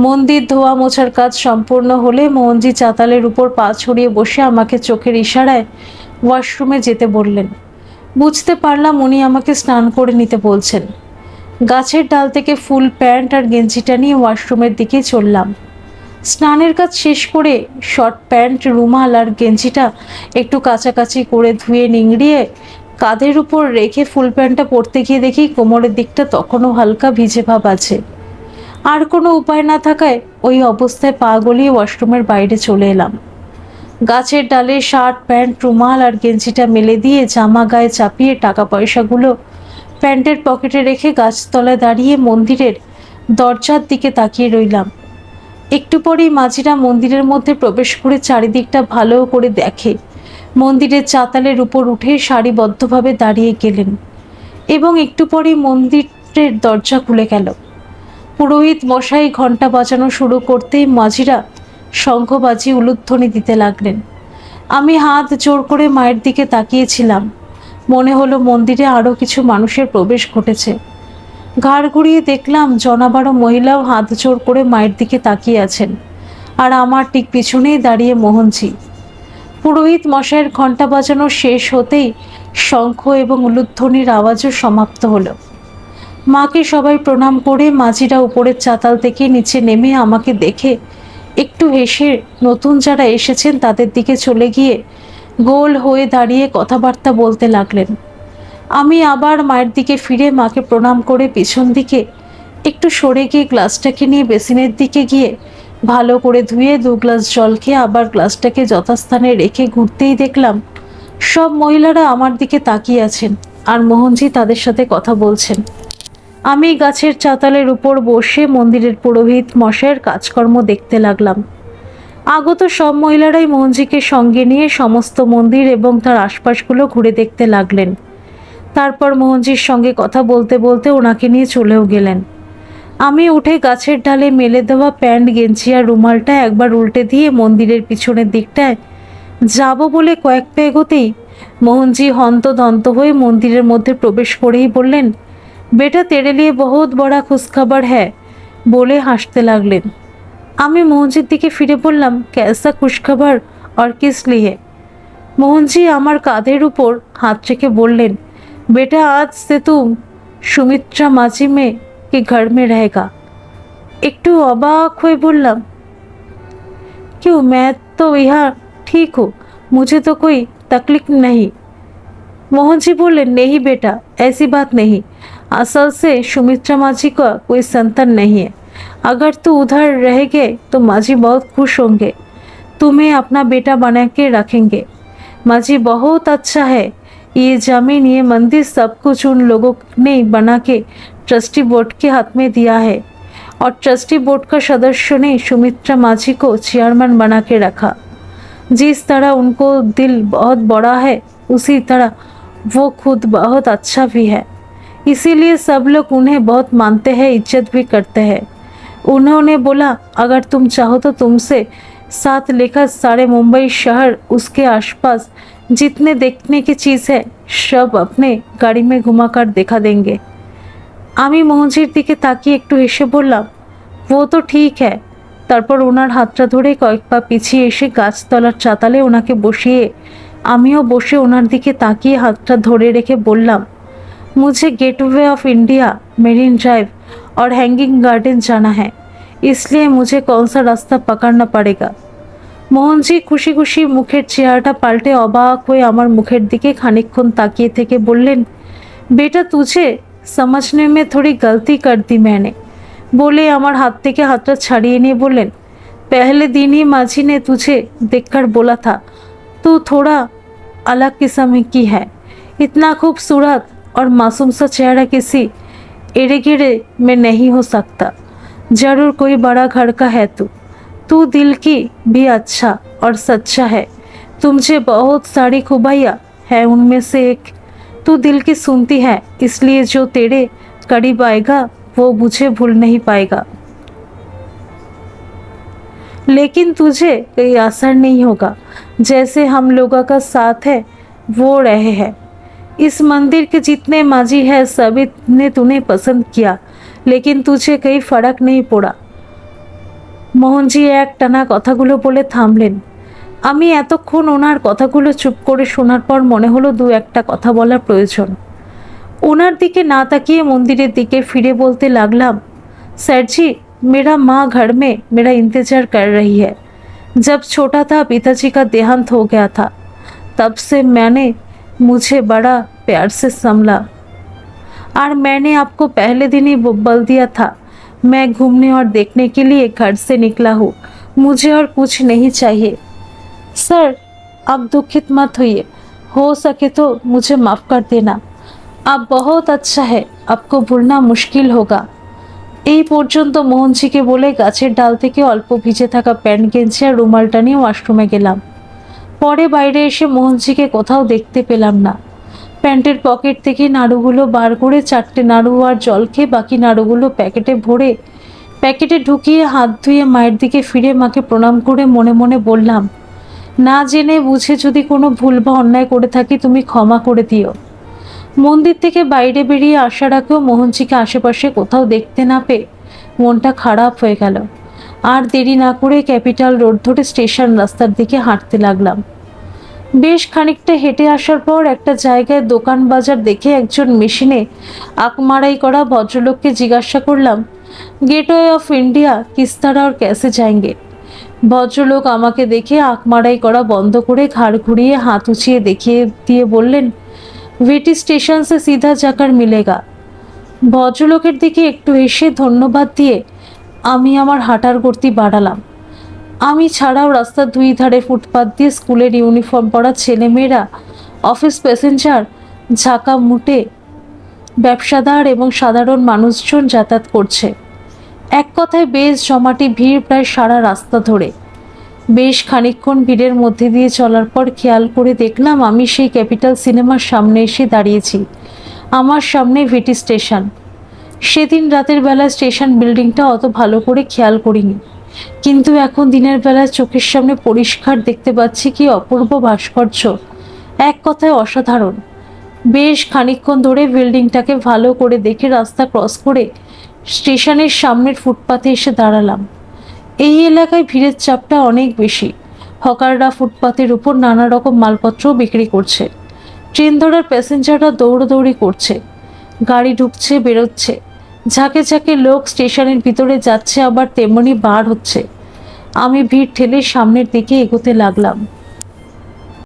মন্দির ধোয়া মোছার কাজ সম্পূর্ণ হলে মোহনজি চাতালের উপর পা ছড়িয়ে বসে আমাকে চোখের ইশারায় ওয়াশরুমে যেতে বললেন। বুঝতে পারলাম উনি আমাকে স্নান করে নিতে বলছেন। গাছের ডাল থেকে ফুল প্যান্ট আর গেঞ্জিটা নিয়ে ওয়াশরুমের দিকে চললাম। স্নানের কাজ শেষ করে শর্ট প্যান্ট, রুমাল আর গেঞ্জিটা একটু কাছাকাছি করে ধুয়ে নিংড়িয়ে কাঁধের উপর রেখে ফুল প্যান্টটা পরতে গিয়ে দেখি কোমরের দিকটা তখনও হালকা ভিজে ভাব আছে। আর কোনো উপায় না থাকায় ওই অবস্থায় পা গলিয়ে ওয়াশরুমের বাইরে চলে এলাম। গাছের ডালে শার্ট, প্যান্ট, রুমাল আর গেঞ্জিটা মেলে দিয়ে জামা গায়ে চাপিয়ে টাকা পয়সাগুলো প্যান্টের পকেটে রেখে গাছতলায় দাঁড়িয়ে মন্দিরের দরজার দিকে তাকিয়ে রইলাম। একটু পরেই মাঝিরা মন্দিরের মধ্যে প্রবেশ করে চারিদিকটা ভালো করে দেখে মন্দিরের চাতালের উপর উঠে সারিবদ্ধভাবে দাঁড়িয়ে গেলেন এবং একটু পরেই মন্দিরের দরজা খুলে গেল। পুরোহিত মশাই ঘণ্টা বাজানো শুরু করতেই মাঝিরা শঙ্খ বাজি উলুধ্বনি দিতে লাগলেন। আমি হাত জোর করে মায়ের দিকে তাকিয়েছিলাম। মনে হলো মন্দিরে আরও কিছু মানুষের প্রবেশ ঘটেছে। ঘাড় ঘুরিয়ে দেখলাম জনাবারো মহিলাও হাত জোর করে মায়ের দিকে তাকিয়ে আছেন, আর আমার ঠিক পিছনেই দাঁড়িয়ে মোহনজি। পুরোহিত মশাইয়ের ঘণ্টা বাজানো শেষ হতেই শঙ্খ এবং উলুধ্বনির আওয়াজও সমাপ্ত হলো। মাকে সবাই প্রণাম করে মাঝিরা উপরের চাতাল থেকে নিচে নেমে আমাকে দেখে একটু হেসে নতুন যারা এসেছেন তাদের দিকে চলে গিয়ে গোল হয়ে দাঁড়িয়ে কথাবার্তা বলতে লাগলেন। আমি আবার মায়ের দিকে ফিরে মাকে প্রণাম করে পিছন দিকে একটু সরে গিয়ে গ্লাসটাকে নিয়ে বেসিনের দিকে গিয়ে ভালো করে ধুয়ে 2 গ্লাস জল খেয়ে আবার গ্লাসটাকে যথাস্থানে রেখে ঘুরতেই দেখলাম সব মহিলারা আমার দিকে তাকিয়ে আছেন আর মোহনজি তাদের সাথে কথা বলছেন। আমি গাছের চাতালের উপর বসে মন্দিরের পুরোহিত মশাইয়ের কাজকর্ম দেখতে লাগলাম। আগত সব মহিলারাই মোহনজিকে সঙ্গে নিয়ে সমস্ত মন্দির এবং তার আশপাশগুলো ঘুরে দেখতে লাগলেন। তারপর মোহনজির সঙ্গে কথা বলতে বলতে ওনাকে নিয়ে চলেও গেলেন। আমি উঠে গাছের ডালে মেলে দেওয়া প্যান্ট, গেঞ্জি আর রুমালটা একবার উল্টে দিয়ে মন্দিরের পিছনের দিকটায় যাব বলে কয়েক পা এগোতেই মোহনজি হন্তদন্ত হয়ে মন্দিরের মধ্যে প্রবেশ করেই বললেন, বেটা তেরে লিয়ে বহুত বড়া খুশখবর হ্যাঁ, বলে হাসতে লাগলেন। আমি মোহনজির দিকে ফিরে বললাম, ক্যাসা খুশখবর আর কিস লিয়ে? মোহনজি আমার কাঁধের উপর হাত রেখে বললেন, बेटा आज से तुम सुमित्रा माझी में के घर में रहेगा। একটু অবাক হয়ে বললাম, क्यों, मैं तो यहाँ ठीक हूँ, मुझे तो कोई तकलीफ नहीं। मोहनजी बोले, नहीं बेटा, ऐसी बात नहीं, असल से सुमित्रा माझी का कोई संतान नहीं है। अगर तू उधर रहेगे तो माझी बहुत खुश होंगे, तुम्हें अपना बेटा बना के रखेंगे। माझी बहुत अच्छा है, ये जमीन, ये मंदिर सब कुछ उन लोगों ने बना के ट्रस्टी बोर्ड के हाथ में दिया है और ट्रस्टी बोर्ड का सदस्य ने सुमित्रा माझी को चेयरमैन बना के रखा। जिस तरह उनको दिल बहुत बड़ा है उसी तरह वो खुद बहुत अच्छा भी है। इसीलिए सब लोग उन्हें बहुत मानते हैं, इज्जत भी करते हैं। उन्होंने बोला अगर तुम चाहो तो तुमसे साथ लेकर सारे मुंबई शहर उसके आसपास जितने देखने की चीज़ है सब अपने गाड़ी में घुमाकर देखा देंगे। আমি মোহনজির দিকে তাকিয়ে একটু হেসে বললাম, ও তো ঠিক হ্যাঁ। তারপর ওনার হাতটা ধরে কয়েক পা পিছিয়ে এসে গাছতলার চাতালে ওনাকে বসিয়ে আমিও বসে ওনার দিকে তাকিয়ে হাতটা ধরে রেখে বললাম, मुझे gateway of India, marine drive और हैंगिंग गार्डन जाना है, इसलिए मुझे कौन सा रास्ता पकड़ना पड़ेगा। মোহনজি খুশি খুশি মুখের চেহারাটা পাল্টে অবাক হয়ে আমার মুখের দিকে খানিকক্ষণ তাকিয়ে থেকে বললেন, बेटा तुझे समझने में थोड़ी गलती कर दी मैंने। बोले আমার হাত থেকে হাতটা ছাড়িয়ে নিয়ে বললেন, पहले दिन ही माझी ने तुझे देखकर बोला था तू थोड़ा अलग किस्म की है, इतना खूबसूरत और मासूम सा चेहरा किसी इर्द गिर्द में नहीं हो सकता, जरूर कोई बड़ा घर का है तू दिल की भी अच्छा और सच्चा है, तुमसे बहुत सारी खूबियाँ है, उनमें से एक तू दिल की सुनती है, इसलिए जो तेरे करीब आएगा वो मुझे भूल नहीं पाएगा, लेकिन तुझे कोई असर नहीं होगा, जैसे हम लोगों का साथ है वो रहे हैं। इस मंदिर के जितने माजी है सभी ने तूने पसंद किया, लेकिन तुझे कोई फर्क नहीं पड़ा। মোহনজি এক টানা কথাগুলো বলে থামলেন। আমি এতক্ষণ ওনার কথাগুলো চুপ করে শোনার পর মনে হলো দু একটা কথা বলার প্রয়োজন। ওনার দিকে না তাকিয়ে মন্দিরের দিকে ফিরে বলতে লাগলাম, सर जी मेरा माँ घर में मेरा इंतज़ार कर रही है। जब छोटा था पिताजी का देहांत हो गया था, तब से मैंने मुझे बड़ा प्यार से संभाला, और मैंने आपको पहले दिन ही बल दिया था मैं घूमने और देखने के लिए घर से निकला हूँ, मुझे और कुछ नहीं चाहिए। सर आप दुखित मत होइए, हो सके तो मुझे माफ़ कर देना, आप बहुत अच्छा है, आपको भूलना मुश्किल होगा। এই পর্যন্ত মোহনজিকে বলে গাছের ডাল থেকে অল্প ভিজে থাকা প্যান্ট গেঞ্জি আর রুমালটা নিয়ে ওয়াশরুমে গেলাম। পরে বাইরে এসে মোহনজিকে কোথাও দেখতে পেলাম না। প্যান্টের পকেট থেকে নাড়ুগুলো বার করে 4টে নাড়ু আর জল খেয়ে বাকি নাড়ুগুলো প্যাকেটে ঢুকিয়ে হাত ধুয়ে মায়ের দিকে ফিরে মাকে প্রণাম করে মনে মনে বললাম, না জেনে বুঝে যদি কোনো ভুল বা অন্যায় করে থাকি তুমি ক্ষমা করে দিও। মন্দির থেকে বাইরে বেরিয়ে আসার আগেও মোহনজিকে আশেপাশে কোথাও দেখতে না পেয়ে মনটা খারাপ হয়ে গেল। আর দেরি না করে ক্যাপিটাল রোড ধরে স্টেশন রাস্তার দিকে হাঁটতে লাগলাম। বেশ খানিকটা হেঁটে আসার পর একটা জায়গায় দোকান বাজার দেখে একজন মেশিনে আঁকমারাই করা ভদ্রলোককে জিজ্ঞাসা করলাম, गेटवे ऑफ इंडिया किस तरह और कैसे जाएंगे। ভদ্রলোক আমাকে দেখে আঁকমারাই করা বন্ধ করে ঘাড় ঘুরিয়ে হাত উঁচিয়ে দেখিয়ে দিয়ে বললেন, वेटी स्टेशन से सीधा जाकर मिलेगा। ভদ্রলোকের দিকে একটু হেসে ধন্যবাদ দিয়ে আমি আমার হাঁটার গতি বাড়ালাম। আমি ছাড়াও রাস্তার দুই ধারে ফুটপাত দিয়ে স্কুলের ইউনিফর্ম পরা ছেলেমেয়েরা, অফিস প্যাসেঞ্জার, ঝাঁকা মুটে ব্যবসাদার এবং সাধারণ মানুষজন যাতায়াত করছে। এক কথায় বেশ জমাটি ভিড় প্রায় সারা রাস্তা ধরে। বেশ খানিকক্ষণ ভিড়ের মধ্যে দিয়ে চলার পর খেয়াল করে দেখলাম আমি সেই ক্যাপিটাল সিনেমার সামনে এসে দাঁড়িয়েছি। আমার সামনে ভিটি স্টেশন। সেদিন রাতের বেলা স্টেশন বিল্ডিংটা অত ভালো করে খেয়াল করিনি, কিন্তু এখন দিনের বেলা চোখের সামনে পরিষ্কার দেখতে পাচ্ছি কি অপূর্ব ভাস্কর্য, এক কথায় অসাধারণ। বেশ খানিকক্ষণ ধরে বিল্ডিংটাকে ভালো করে দেখে রাস্তা ক্রস করে স্টেশনের সামনের ফুটপাতে এসে দাঁড়ালাম। এই এলাকায় ভিড়ের চাপটা অনেক বেশি। হকাররা ফুটপাতের উপর নানা রকম মালপত্র বিক্রি করছে। ট্রেন ধরার প্যাসেঞ্জাররা দৌড়দৌড়ি করছে, গাড়ি ঢুকছে বেরোচ্ছে, ঝাঁকে ঝাঁকে লোক স্টেশনের ভিতরে যাচ্ছে আবার তেমনি বার হচ্ছে। আমি ভিড় ঠেলে সামনের দিকে এগোতে লাগলাম।